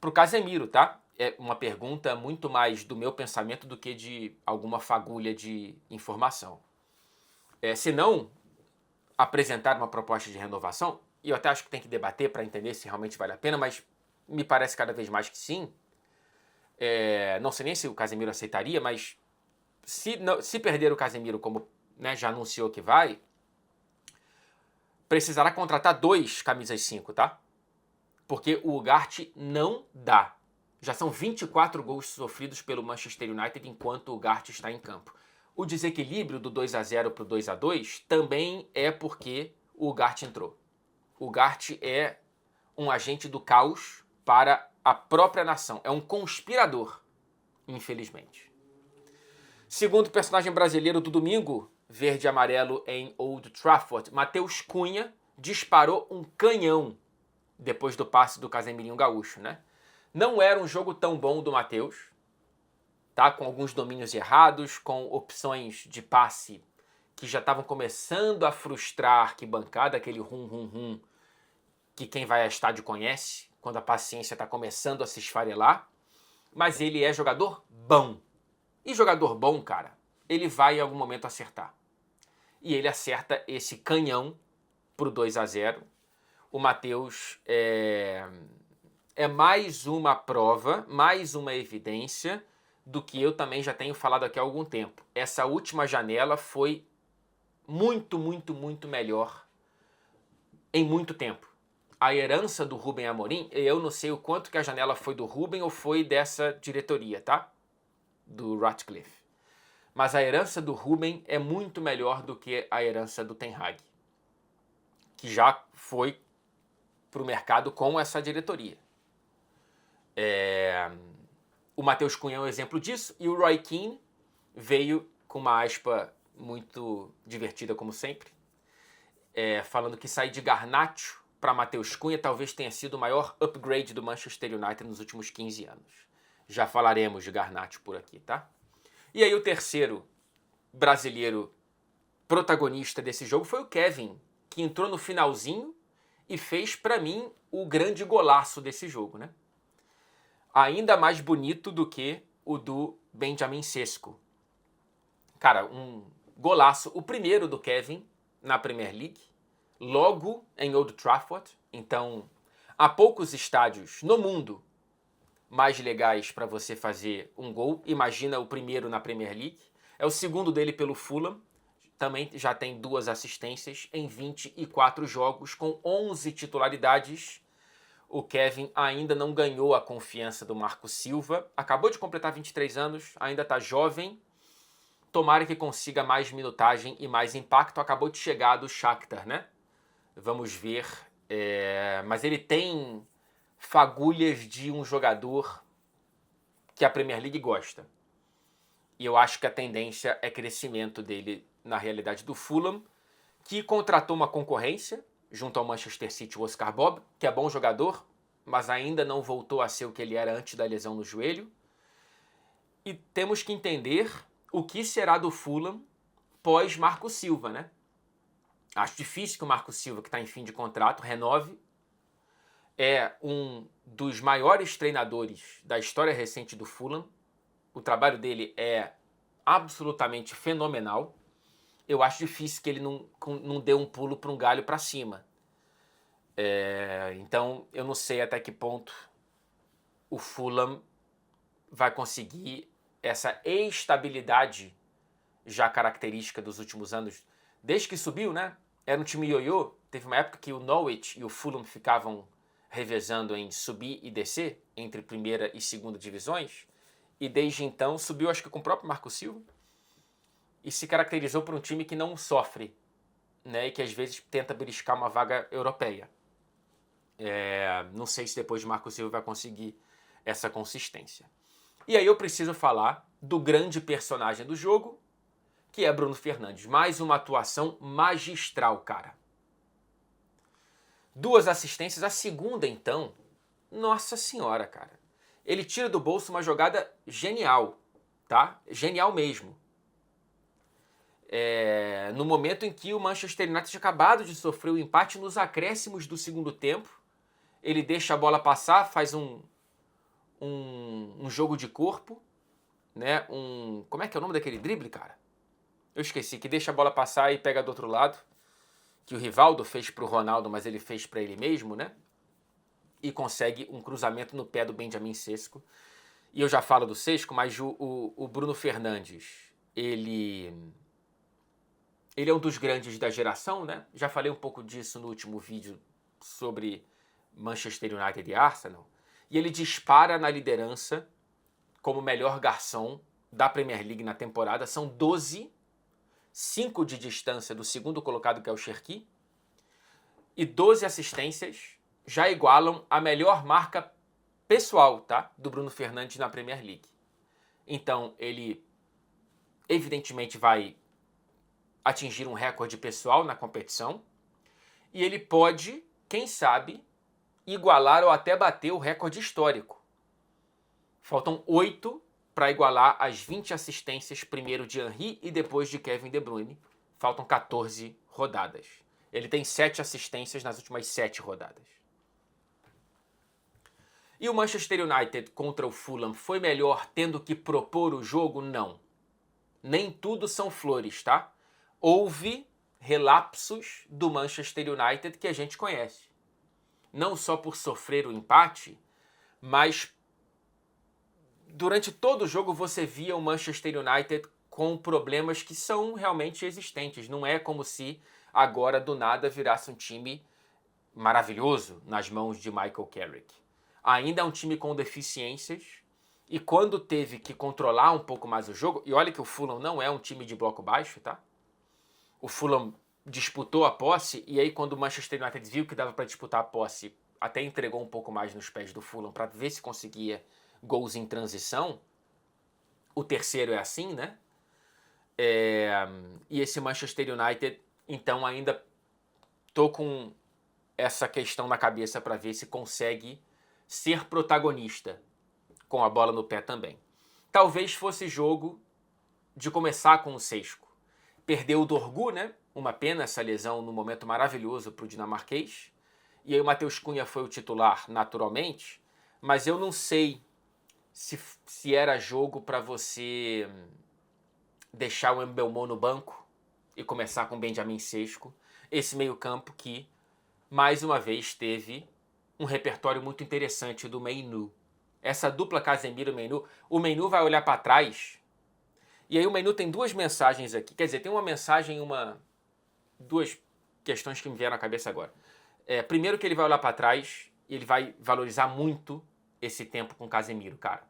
pro Casemiro, tá? É uma pergunta muito mais do meu pensamento do que de alguma fagulha de informação. Se não apresentar uma proposta de renovação, e eu até acho que tem que debater para entender se realmente vale a pena, mas me parece cada vez mais que sim. Não sei nem se o Casemiro aceitaria, mas se perder o Casemiro, como, né, já anunciou que vai, precisará contratar 2 camisas 5, tá? Porque o Ugarte não dá. Já são 24 gols sofridos pelo Manchester United enquanto o Ugarte está em campo. O desequilíbrio do 2-0 para o 2-2 também é porque o Ugarte entrou. O Ugarte é um agente do caos para a própria nação. É um conspirador, infelizmente. Segundo personagem brasileiro do domingo, verde e amarelo em Old Trafford, Matheus Cunha disparou um canhão depois do passe do Casemirinho gaúcho, né? Não era um jogo tão bom do Matheus, tá? Com alguns domínios errados, com opções de passe que já estavam começando a frustrar a arquibancada, aquele rum-rum-rum que quem vai a estádio conhece, quando a paciência está começando a se esfarelar. Mas ele é jogador bom. E jogador bom, cara, ele vai em algum momento acertar. E ele acerta esse canhão pro 2-0. O Matheus é mais uma prova, mais uma evidência do que eu também já tenho falado aqui há algum tempo. Essa última janela foi muito, muito, muito melhor em muito tempo. A herança do Rubem Amorim, eu não sei o quanto que a janela foi do Rubem ou foi dessa diretoria, tá? Do Ratcliffe. Mas a herança do Rubem é muito melhor do que a herança do Ten Hag, que já foi para o mercado com essa diretoria. O Matheus Cunha é um exemplo disso, e o Roy Keane veio com uma aspa muito divertida, como sempre, falando que sair de Garnacho para Matheus Cunha talvez tenha sido o maior upgrade do Manchester United nos últimos 15 anos. Já falaremos de Garnacho por aqui, tá? E aí o terceiro brasileiro protagonista desse jogo foi o Kevin, que entrou no finalzinho e fez, para mim, o grande golaço desse jogo, né? Ainda mais bonito do que o do Benjamin Sesko. Cara, um golaço, o primeiro do Kevin na Premier League, logo em Old Trafford. Então, há poucos estádios no mundo mais legais para você fazer um gol. Imagina o primeiro na Premier League. É o segundo dele pelo Fulham. Também já tem 2 assistências em 24 jogos, com 11 titularidades. O Kevin ainda não ganhou a confiança do Marco Silva. Acabou de completar 23 anos, ainda está jovem. Tomara que consiga mais minutagem e mais impacto. Acabou de chegar do Shakhtar, né? Vamos ver. Mas ele tem fagulhas de um jogador que a Premier League gosta. E eu acho que a tendência é crescimento dele na realidade do Fulham, que contratou uma concorrência junto ao Manchester City, o Oscar Bob, que é bom jogador, mas ainda não voltou a ser o que ele era antes da lesão no joelho. E temos que entender o que será do Fulham pós Marco Silva, né? Acho difícil que o Marco Silva, que está em fim de contrato, renove. É um dos maiores treinadores da história recente do Fulham. O trabalho dele é absolutamente fenomenal. Eu acho difícil que ele não dê um pulo para um galho para cima. Então, eu não sei até que ponto o Fulham vai conseguir essa estabilidade já característica dos últimos anos. Desde que subiu, né? Era um time ioiô. Teve uma época que o Norwich e o Fulham ficavam revezando em subir e descer entre primeira e segunda divisões. E desde então subiu, acho que com o próprio Marco Silva. E se caracterizou por um time que não sofre, né? E que às vezes tenta beliscar uma vaga europeia. Não sei se depois de Marco Silva vai conseguir essa consistência. E aí eu preciso falar do grande personagem do jogo, que é Bruno Fernandes. Mais uma atuação magistral, cara. 2 assistências, a segunda então, nossa senhora, cara. Ele tira do bolso uma jogada genial, tá? Genial mesmo. No momento em que o Manchester United tinha acabado de sofrer o empate nos acréscimos do segundo tempo, ele deixa a bola passar, faz um jogo de corpo, né? Como é que é o nome daquele drible, cara? Eu esqueci, que deixa a bola passar e pega do outro lado, que o Rivaldo fez pro Ronaldo, mas ele fez para ele mesmo, né? E consegue um cruzamento no pé do Benjamin Sesko. E eu já falo do Sesko, mas o Bruno Fernandes, ele é um dos grandes da geração, né? Já falei um pouco disso no último vídeo sobre Manchester United e Arsenal. E ele dispara na liderança como melhor garçom da Premier League na temporada. São 12, 5 de distância do segundo colocado, que é o Cherki, e 12 assistências já igualam a melhor marca pessoal, tá, do Bruno Fernandes na Premier League. Então, ele evidentemente vai atingir um recorde pessoal na competição e ele pode, quem sabe, igualar ou até bater o recorde histórico. Faltam 8 para igualar as 20 assistências, primeiro de Henry e depois de Kevin De Bruyne. Faltam 14 rodadas. Ele tem 7 assistências nas últimas 7 rodadas. E o Manchester United contra o Fulham foi melhor tendo que propor o jogo? Não. Nem tudo são flores, tá? Houve relapsos do Manchester United que a gente conhece. Não só por sofrer o empate, mas durante todo o jogo você via o Manchester United com problemas que são realmente existentes. Não é como se agora do nada virasse um time maravilhoso nas mãos de Michael Carrick. Ainda é um time com deficiências e quando teve que controlar um pouco mais o jogo, e olha que o Fulham não é um time de bloco baixo, tá? O Fulham disputou a posse e aí quando o Manchester United viu que dava para disputar a posse, até entregou um pouco mais nos pés do Fulham para ver se conseguia gols em transição. O terceiro é assim, né? E esse Manchester United, então ainda tô com essa questão na cabeça para ver se consegue ser protagonista com a bola no pé também. Talvez fosse jogo de começar com o Sesko. Perdeu o Dorgu, né? Uma pena essa lesão no momento maravilhoso para o dinamarquês. E aí o Matheus Cunha foi o titular naturalmente, mas eu não sei se era jogo para você deixar o Mbeumo no banco e começar com o Benjamin Sesko. Esse meio campo que, mais uma vez, teve um repertório muito interessante do Mainoo. Essa dupla Casemiro-Mainoo, o Mainoo vai olhar para trás, e aí o Mainoo tem 2 mensagens aqui, quer dizer, tem uma mensagem e 2 questões que me vieram à cabeça agora. Primeiro que ele vai olhar para trás e ele vai valorizar muito esse tempo com o Casemiro, cara.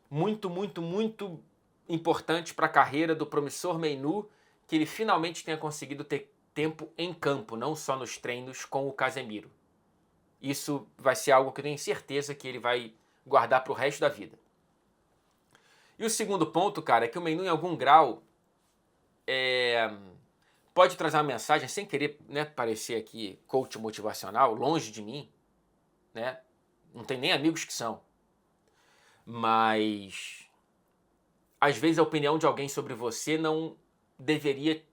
Muito, muito, muito importante para a carreira do promissor Mainoo que ele finalmente tenha conseguido ter tempo em campo, não só nos treinos com o Casemiro. Isso vai ser algo que eu tenho certeza que ele vai guardar para o resto da vida. E o segundo ponto, cara, é que o Menu, em algum grau, pode trazer uma mensagem, sem querer, né, parecer aqui coach motivacional, longe de mim, né? Não tem nem amigos que são. Mas às vezes a opinião de alguém sobre você não deveria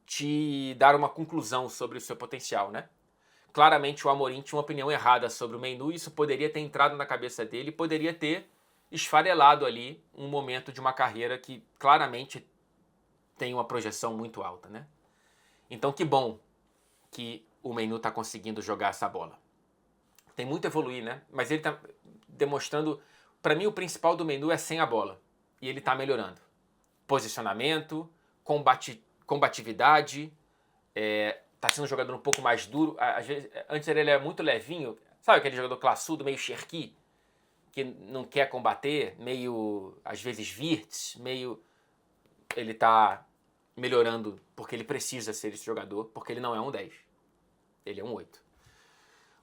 te dar uma conclusão sobre o seu potencial, né? Claramente o Amorim tinha uma opinião errada sobre o Menu, e isso poderia ter entrado na cabeça dele, poderia ter esfarelado ali um momento de uma carreira que claramente tem uma projeção muito alta, né? Então que bom que o Menu está conseguindo jogar essa bola. Tem muito a evoluir, né? Mas ele está demonstrando... Para mim, o principal do Menu é sem a bola. E ele está melhorando. Posicionamento, combatividade, tá sendo um jogador um pouco mais duro. Às vezes, antes ele era muito levinho. Sabe aquele jogador classudo, meio Cherki, que não quer combater, meio, às vezes, Wirtz, meio... Ele tá melhorando porque ele precisa ser esse jogador, porque ele não é um 10. Ele é um 8.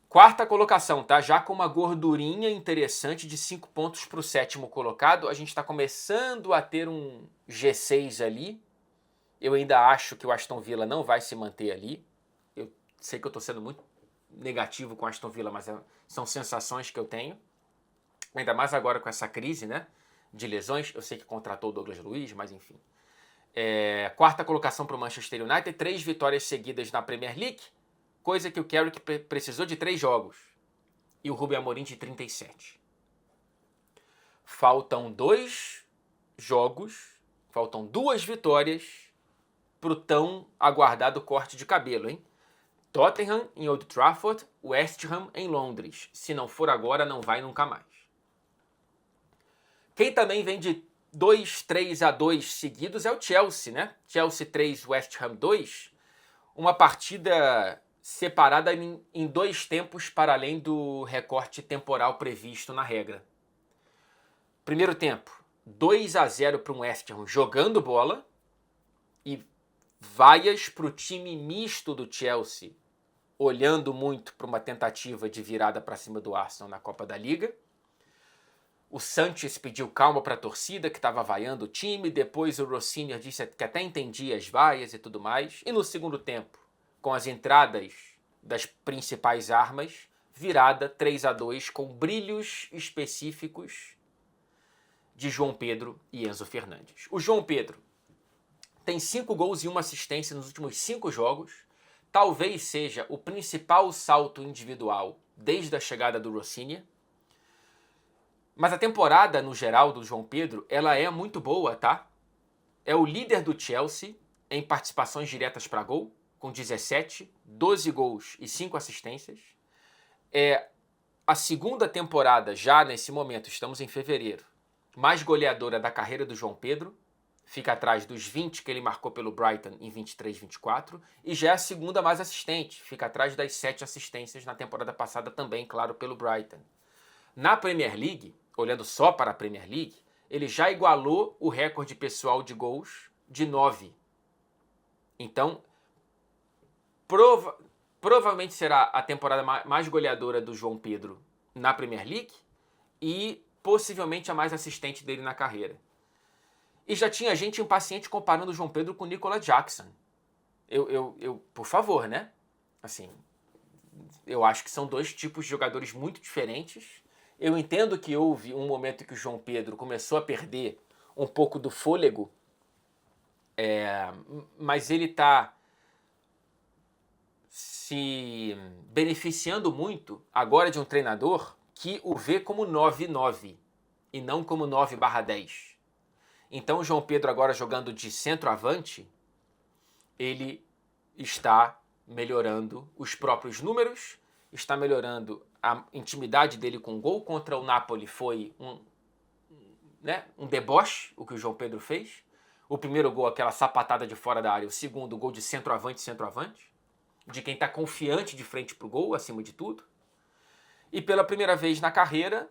Quarta colocação, tá? Já com uma gordurinha interessante de 5 pontos para o sétimo colocado. A gente está começando a ter um G6 ali. Eu ainda acho que o Aston Villa não vai se manter ali. Eu sei que eu estou sendo muito negativo com o Aston Villa, mas são sensações que eu tenho. Ainda mais agora com essa crise, né, de lesões. Eu sei que contratou o Douglas Luiz, mas enfim. Quarta colocação para o Manchester United. 3 vitórias seguidas na Premier League. Coisa que o Carrick precisou de 3 jogos. E o Rubem Amorim de 37. Faltam 2 jogos, faltam 2 vitórias para o tão aguardado corte de cabelo, hein? Tottenham em Old Trafford, West Ham em Londres. Se não for agora, não vai nunca mais. Quem também vem de 3-2 seguidos é o Chelsea, né? Chelsea 3, West Ham 2. Uma partida separada em 2 tempos para além do recorte temporal previsto na regra. Primeiro tempo, 2-0 para um West Ham jogando bola e vaias para o time misto do Chelsea, olhando muito para uma tentativa de virada para cima do Arsenal na Copa da Liga. O Sanchez pediu calma para a torcida que estava vaiando o time, depois o Rossini disse que até entendia as vaias e tudo mais. E no segundo tempo, com as entradas das principais armas, virada 3-2 com brilhos específicos de João Pedro e Enzo Fernandes. O João Pedro tem 5 gols e 1 assistência nos últimos 5 jogos. Talvez seja o principal salto individual desde a chegada do Rossini. Mas a temporada, no geral, do João Pedro, ela é muito boa, tá? É o líder do Chelsea em participações diretas para gol, com 17, 12 gols e 5 assistências. É a segunda temporada, já nesse momento, estamos em fevereiro, mais goleadora da carreira do João Pedro. Fica atrás dos 20 que ele marcou pelo Brighton em 23-24. E já é a segunda mais assistente. Fica atrás das 7 assistências na temporada passada também, claro, pelo Brighton. Na Premier League, olhando só para a Premier League, ele já igualou o recorde pessoal de gols de 9. Então, provavelmente será a temporada mais goleadora do João Pedro na Premier League e possivelmente a mais assistente dele na carreira. E já tinha gente impaciente comparando o João Pedro com o Nicolas Jackson. Por favor, né? Assim, eu acho que são 2 tipos de jogadores muito diferentes. Eu entendo que houve um momento que o João Pedro começou a perder um pouco do fôlego, mas ele está se beneficiando muito agora de um treinador que o vê como 9-9 e não como 9/10. Então o João Pedro agora jogando de centroavante, ele está melhorando os próprios números, está melhorando a intimidade dele com o gol. Contra o Napoli foi um deboche o que o João Pedro fez. O primeiro gol, aquela sapatada de fora da área. O segundo, gol de centroavante, de quem está confiante de frente para o gol, acima de tudo. E pela primeira vez na carreira,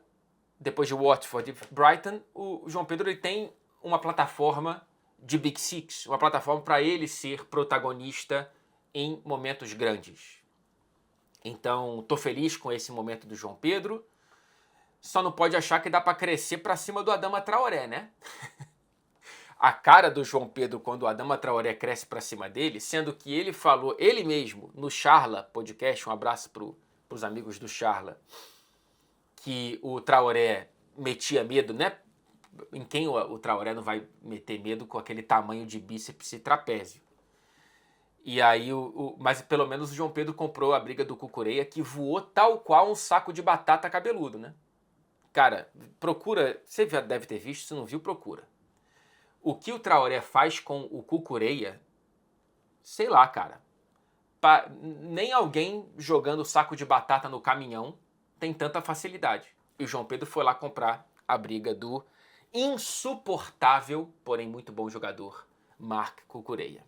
depois de Watford e Brighton, o João Pedro ele tem uma plataforma de Big Six, uma plataforma para ele ser protagonista em momentos grandes. Então, tô feliz com esse momento do João Pedro. Só não pode achar que dá para crescer para cima do Adama Traoré, né? A cara do João Pedro quando o Adama Traoré cresce para cima dele, sendo que ele falou, ele mesmo, no Charla Podcast, um abraço pros amigos do Charla, que o Traoré metia medo, né? Em quem o Traoré não vai meter medo com aquele tamanho de bíceps e trapézio? E aí, mas pelo menos o João Pedro comprou a briga do Cucureia, que voou tal qual um saco de batata cabeludo, né? Cara, procura, você já deve ter visto, se não viu, procura. O que o Traoré faz com o Cucureia, sei lá, cara. Nem alguém jogando saco de batata no caminhão tem tanta facilidade. E o João Pedro foi lá comprar a briga do insuportável, porém muito bom jogador, Marc Cucureia.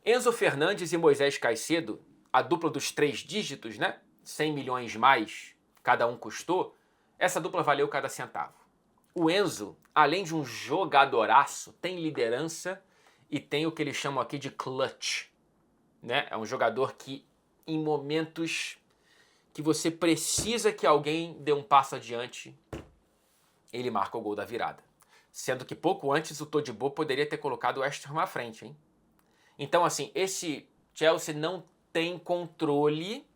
Enzo Fernandes e Moisés Caicedo, a dupla dos 3 dígitos, né? 100 milhões mais, cada um custou, essa dupla valeu cada centavo. O Enzo, além de um jogadoraço, tem liderança e tem o que eles chamam aqui de clutch, né? É um jogador que, em momentos que você precisa que alguém dê um passo adiante, ele marca o gol da virada. Sendo que pouco antes o Todibo poderia ter colocado o West Ham à frente, hein? Então, assim, esse Chelsea não tem controle.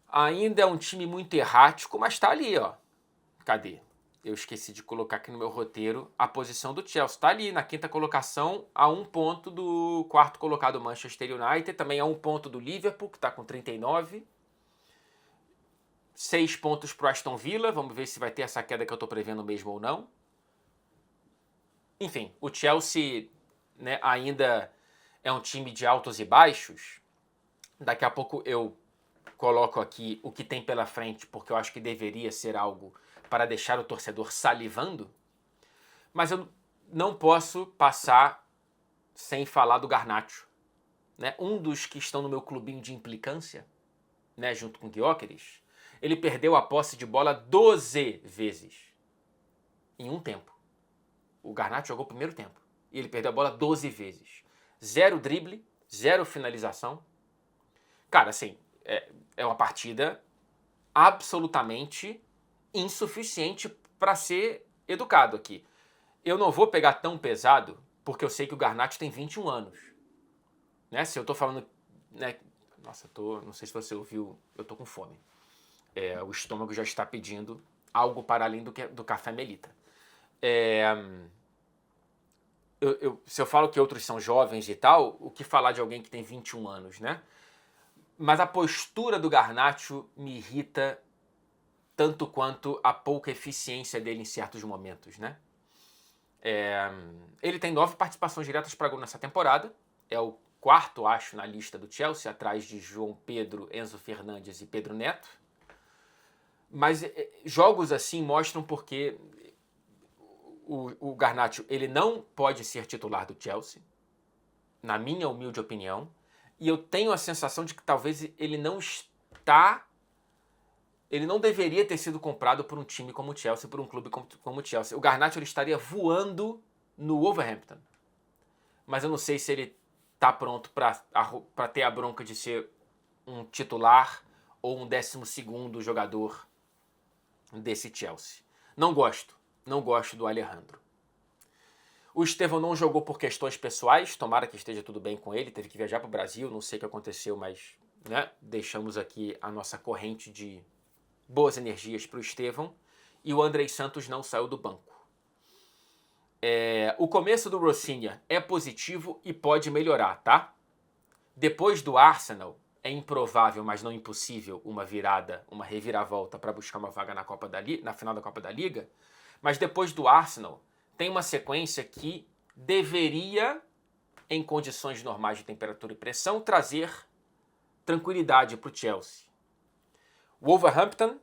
Ainda é um time muito errático, mas tá ali, ó. Cadê? Eu esqueci de colocar aqui no meu roteiro a posição do Chelsea. Tá ali, na 5ª colocação, a 1 ponto do 4º colocado Manchester United. Também a 1 ponto do Liverpool, que tá com 39. 6 pontos pro Aston Villa. Vamos ver se vai ter essa queda que eu tô prevendo mesmo ou não. Enfim, o Chelsea, né, ainda é um time de altos e baixos. Daqui a pouco eu coloco aqui o que tem pela frente, porque eu acho que deveria ser algo para deixar o torcedor salivando. Mas eu não posso passar sem falar do Garnacho, né? Um dos que estão no meu clubinho de implicância, né, junto com o Gyökeres. Ele perdeu a posse de bola 12 vezes em um tempo. O Garnacho jogou o primeiro tempo e ele perdeu a bola 12 vezes. 0 drible, 0 finalização. Cara, assim, é uma partida absolutamente insuficiente para ser educado aqui. Eu não vou pegar tão pesado, porque eu sei que o Garnacho tem 21 anos. Né? Se eu tô falando... Né? Nossa, não sei se você ouviu, eu tô com fome. O estômago já está pedindo algo para além do café Melita. Se eu falo que outros são jovens e tal, o que falar de alguém que tem 21 anos, né? Mas a postura do Garnacho me irrita tanto quanto a pouca eficiência dele em certos momentos, né? Ele tem 9 participações diretas para gol nessa temporada. É o 4º, acho, na lista do Chelsea, atrás de João Pedro, Enzo Fernandes e Pedro Neto. Mas jogos assim mostram porque o Garnacho ele não pode ser titular do Chelsea, na minha humilde opinião. E eu tenho a sensação de que talvez ele não deveria ter sido comprado por um time como o Chelsea, por um clube como o Chelsea. O Garnacho ele estaria voando no Wolverhampton. Mas eu não sei se ele está pronto para ter a bronca de ser um titular ou um 12º jogador desse Chelsea. Não gosto do Alejandro. O Estevão não jogou por questões pessoais, tomara que esteja tudo bem com ele, teve que viajar para o Brasil, não sei o que aconteceu, mas né, deixamos aqui a nossa corrente de boas energias para o Estevão. E o Andrei Santos não saiu do banco. O começo do Rossinha é positivo e pode melhorar, tá? Depois do Arsenal, é improvável, mas não impossível, uma virada, uma reviravolta para buscar uma vaga na final da Copa da Liga. Mas depois do Arsenal, tem uma sequência que deveria, em condições normais de temperatura e pressão, trazer tranquilidade para o Chelsea. Wolverhampton,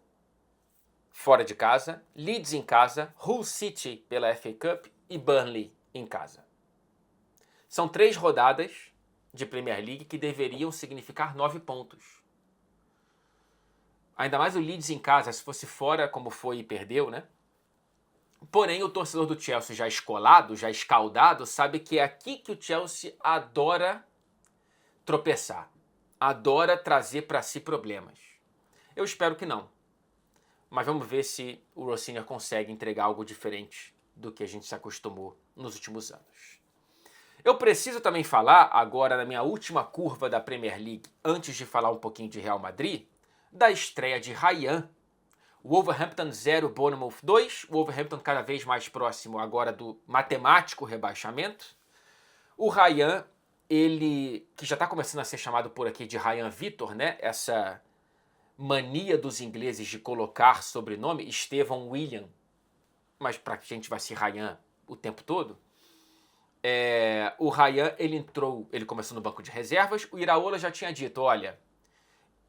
fora de casa, Leeds em casa, Hull City pela FA Cup e Burnley em casa. São 3 rodadas de Premier League que deveriam significar 9 pontos. Ainda mais o Leeds em casa, se fosse fora como foi e perdeu, né? Porém, o torcedor do Chelsea já escolado, já escaldado, sabe que é aqui que o Chelsea adora tropeçar. adora trazer para si problemas. Eu espero que não. Mas vamos ver se o Rossignol consegue entregar algo diferente do que a gente se acostumou nos últimos anos. Eu preciso também falar, agora na minha última curva da Premier League, antes de falar um pouquinho de Real Madrid, da estreia de Ryan. Wolverhampton 0, Bournemouth 2. O Wolverhampton cada vez mais próximo agora do matemático rebaixamento. O Ryan, ele que já está começando a ser chamado por aqui de Ryan Vitor, né? Essa mania dos ingleses de colocar sobrenome, Estevão William, mas para que a gente vai ser Ryan o tempo todo. O Ryan, ele começou no banco de reservas. O Iraola já tinha dito, olha,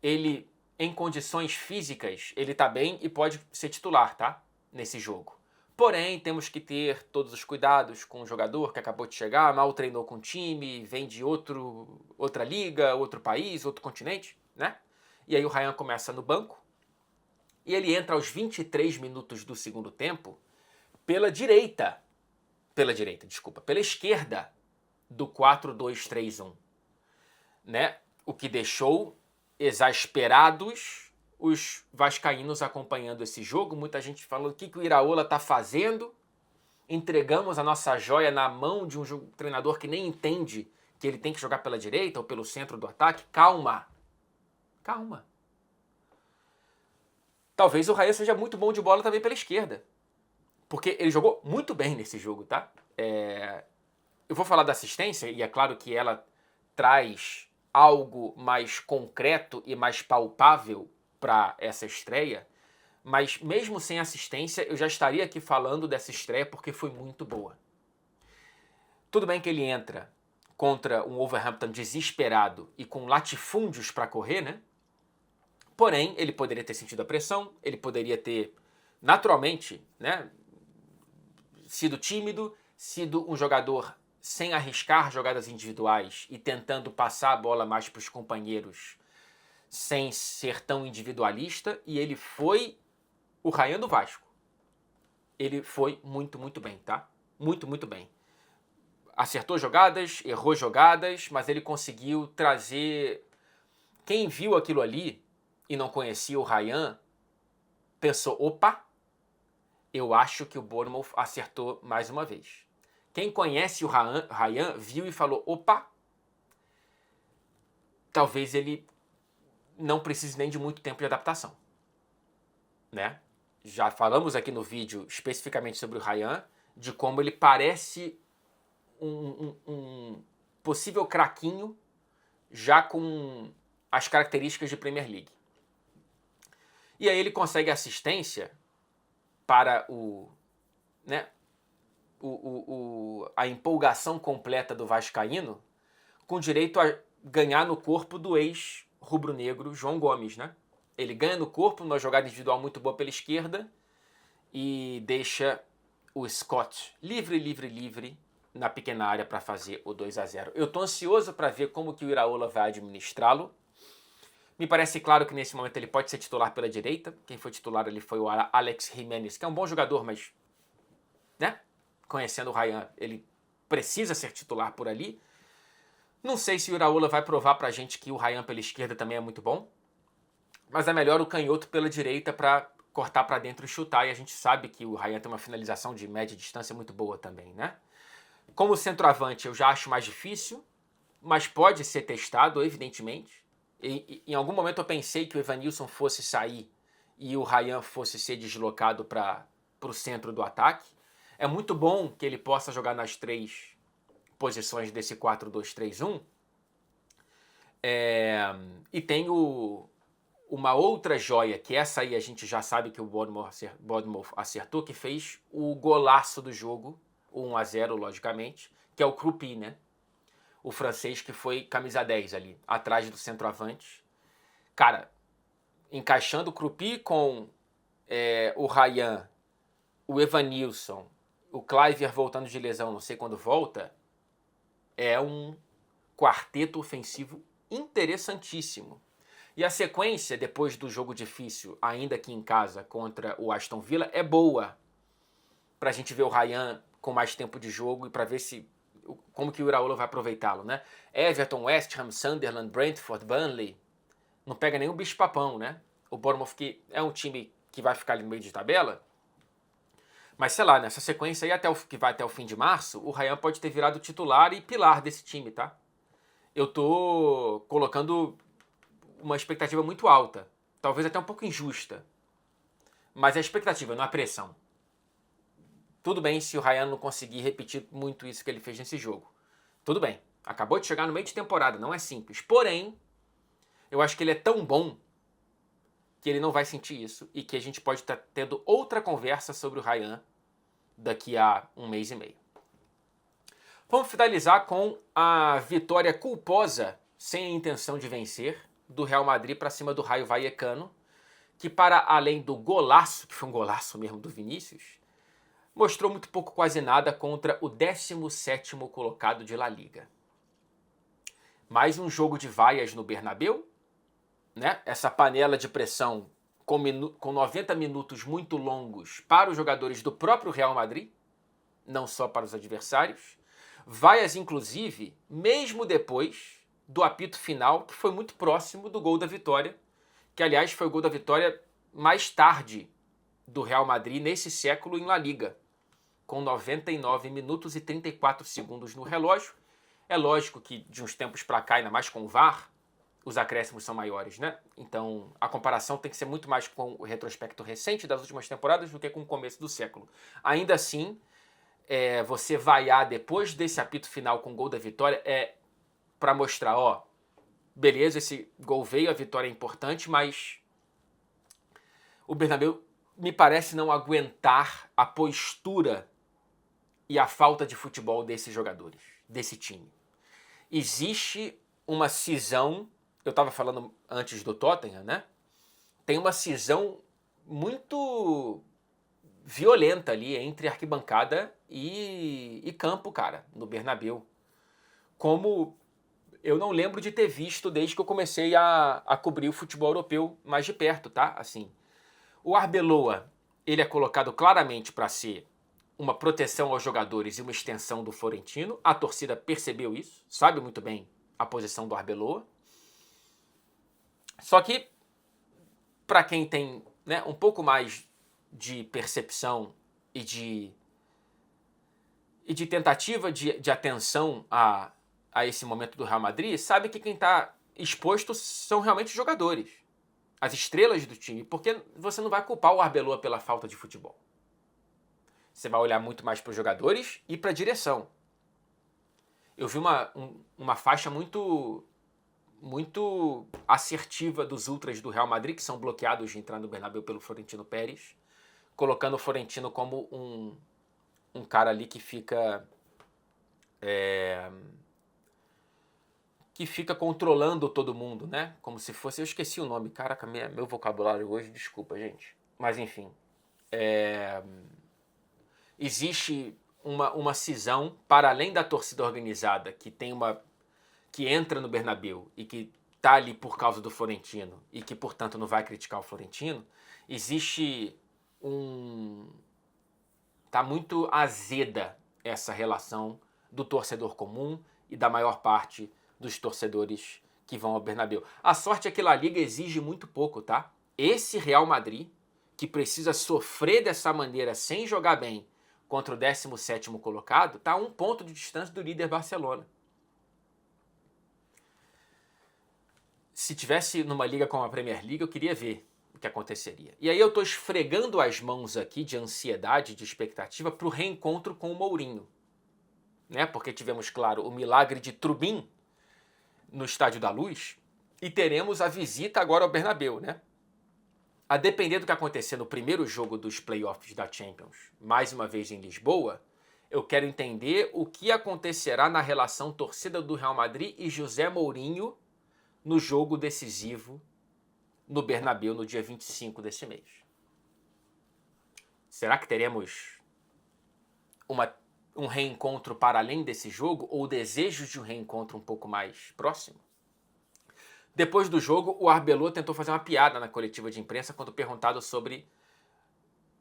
ele em condições físicas, ele tá bem e pode ser titular, tá? Nesse jogo. Porém, temos que ter todos os cuidados com o jogador que acabou de chegar, mal treinou com o time, vem de outra liga, outro país, outro continente, né? E aí o Ryan começa no banco e ele entra aos 23 minutos do segundo tempo pela esquerda do 4-2-3-1, né? O que deixou exasperados os vascaínos acompanhando esse jogo. Muita gente falando o que o Iraola está fazendo. Entregamos a nossa joia na mão de um treinador que nem entende que ele tem que jogar pela direita ou pelo centro do ataque. Calma. Talvez o Raya seja muito bom de bola também pela esquerda, porque ele jogou muito bem nesse jogo, tá? Eu vou falar da assistência, e é claro que ela traz algo mais concreto e mais palpável para essa estreia, mas mesmo sem assistência, eu já estaria aqui falando dessa estreia porque foi muito boa. Tudo bem que ele entra contra um Wolverhampton desesperado e com latifúndios para correr, né? Porém, ele poderia ter sentido a pressão, ele poderia ter, naturalmente, né, sido tímido, sido um jogador sem arriscar jogadas individuais e tentando passar a bola mais para os companheiros sem ser tão individualista, e ele foi o Ryan do Vasco. Ele foi muito, muito bem, tá? Muito, muito bem. Acertou jogadas, errou jogadas, mas ele conseguiu trazer... Quem viu aquilo ali e não conhecia o Ryan, pensou, opa, eu acho que o Bournemouth acertou mais uma vez. Quem conhece o Ryan viu e falou, opa, talvez ele não precise nem de muito tempo de adaptação, né? Já falamos aqui no vídeo especificamente sobre o Ryan, de como ele parece um possível craquinho já com as características de Premier League. E aí ele consegue assistência para a empolgação completa do vascaíno, com direito a ganhar no corpo do ex-rubro-negro João Gomes, né? Ele ganha no corpo numa jogada individual muito boa pela esquerda e deixa o Scott livre na pequena área para fazer o 2-0. Eu estou ansioso para ver como que o Iraola vai administrá-lo. Me parece claro que nesse momento ele pode ser titular pela direita. Quem foi titular ali foi o Alex Jimenez, que é um bom jogador, mas, né, conhecendo o Ryan, ele precisa ser titular por ali. Não sei se o Iraola vai provar pra gente que o Ryan pela esquerda também é muito bom, mas é melhor o canhoto pela direita para cortar para dentro e chutar, e a gente sabe que o Ryan tem uma finalização de média distância muito boa também, né? Como centroavante eu já acho mais difícil, mas pode ser testado, evidentemente. Em algum momento eu pensei que o Evanilson fosse sair e o Ryan fosse ser deslocado para o centro do ataque. É muito bom que ele possa jogar nas três posições desse 4-2-3-1. E tem uma outra joia, que essa aí a gente já sabe que o Bournemouth acertou, que fez o golaço do jogo, o 1-0, logicamente, que é o Krupin, né? O francês que foi camisa 10 ali, atrás do centroavante. Cara, encaixando o Krupin com o Ryan, o Evanilson, o Kluivert voltando de lesão, não sei quando volta, é um quarteto ofensivo interessantíssimo. E a sequência, depois do jogo difícil, ainda aqui em casa, contra o Aston Villa, é boa. Pra gente ver o Ryan com mais tempo de jogo e pra ver se como que o Iraola vai aproveitá-lo, né? Everton, West Ham, Sunderland, Brentford, Burnley, não pega nenhum bicho-papão, né? O Bournemouth, que é um time que vai ficar ali no meio de tabela, mas sei lá, nessa sequência aí que vai até o fim de março, o Ryan pode ter virado titular e pilar desse time, tá? Eu tô colocando uma expectativa muito alta, talvez até um pouco injusta, mas a expectativa, não a pressão. Tudo bem se o Ryan não conseguir repetir muito isso que ele fez nesse jogo. Tudo bem, acabou de chegar no meio de temporada, não é simples. Porém, eu acho que ele é tão bom que ele não vai sentir isso e que a gente pode estar tendo outra conversa sobre o Ryan daqui a um mês e meio. Vamos finalizar com a vitória culposa, sem a intenção de vencer, do Real Madrid para cima do Rayo Vallecano, que para além do golaço, que foi um golaço mesmo do Vinícius, mostrou muito pouco, quase nada, contra o 17º colocado de La Liga. Mais um jogo de vaias no Bernabéu, né? Essa panela de pressão com 90 minutos muito longos para os jogadores do próprio Real Madrid, não só para os adversários. Vaias, inclusive, mesmo depois do apito final, que foi muito próximo do gol da vitória, que, aliás, foi o gol da vitória mais tarde do Real Madrid nesse século em La Liga, com 99 minutos e 34 segundos no relógio. É lógico que de uns tempos para cá, ainda mais com o VAR, os acréscimos são maiores, né? Então a comparação tem que ser muito mais com o retrospecto recente das últimas temporadas do que com o começo do século. Ainda assim, você vaiar depois desse apito final com o gol da vitória é para mostrar, ó, beleza, esse gol veio, a vitória é importante, mas o Bernabéu me parece não aguentar a postura e a falta de futebol desses jogadores, desse time. Existe uma cisão, eu estava falando antes do Tottenham, né? Tem uma cisão muito violenta ali entre arquibancada e campo, cara, no Bernabéu. Como eu não lembro de ter visto desde que eu comecei a cobrir o futebol europeu mais de perto, tá? Assim, o Arbeloa, ele é colocado claramente para ser uma proteção aos jogadores e uma extensão do Florentino. A torcida percebeu isso, sabe muito bem a posição do Arbeloa. Só que, para quem tem, né, um pouco mais de percepção e de tentativa de atenção a esse momento do Real Madrid, sabe que quem está exposto são realmente os jogadores, as estrelas do time, porque você não vai culpar o Arbeloa pela falta de futebol. Você vai olhar muito mais para os jogadores e para a direção. Eu vi uma faixa muito assertiva dos ultras do Real Madrid, que são bloqueados de entrar no Bernabéu pelo Florentino Pérez, colocando o Florentino como um cara ali que fica controlando todo mundo, né? Como se fosse... Eu esqueci o nome. Caraca, meu vocabulário hoje, desculpa, gente. Mas, enfim. Existe uma cisão, para além da torcida organizada, que entra no Bernabéu e que está ali por causa do Florentino e que, portanto, não vai criticar o Florentino, existe tá muito azeda essa relação do torcedor comum e da maior parte dos torcedores que vão ao Bernabéu. A sorte é que La Liga exige muito pouco, tá? Esse Real Madrid, que precisa sofrer dessa maneira sem jogar bem contra o 17º colocado, tá a 1 ponto de distância do líder Barcelona. Se tivesse numa liga como a Premier League, eu queria ver o que aconteceria. E aí eu tô esfregando as mãos aqui de ansiedade, de expectativa para o reencontro com o Mourinho, né? Porque tivemos, claro, o milagre de Trubin no Estádio da Luz e teremos a visita agora ao Bernabéu, né? A depender do que acontecer no primeiro jogo dos playoffs da Champions, mais uma vez em Lisboa, eu quero entender o que acontecerá na relação torcida do Real Madrid e José Mourinho no jogo decisivo no Bernabéu no dia 25 desse mês. Será que teremos um reencontro para além desse jogo ou desejos de um reencontro um pouco mais próximo? Depois do jogo, o Arbeloa tentou fazer uma piada na coletiva de imprensa quando perguntado sobre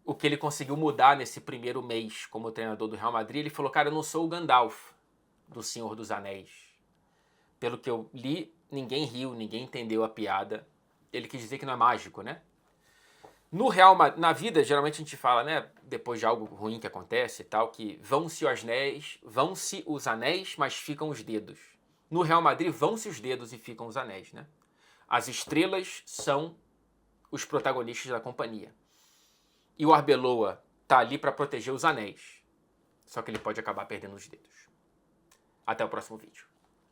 o que ele conseguiu mudar nesse primeiro mês como treinador do Real Madrid. Ele falou, cara, eu não sou o Gandalf. do Senhor dos Anéis. Pelo que eu li, ninguém riu, ninguém entendeu a piada. Ele quis dizer que não é mágico, né? No Real Madrid, na vida, geralmente a gente fala, né, depois de algo ruim que acontece e tal, que vão-se os anéis, mas ficam os dedos. No Real Madrid, vão-se os dedos e ficam os anéis, né? As estrelas são os protagonistas da companhia. E o Arbeloa tá ali para proteger os anéis. Só que ele pode acabar perdendo os dedos. Até o próximo vídeo.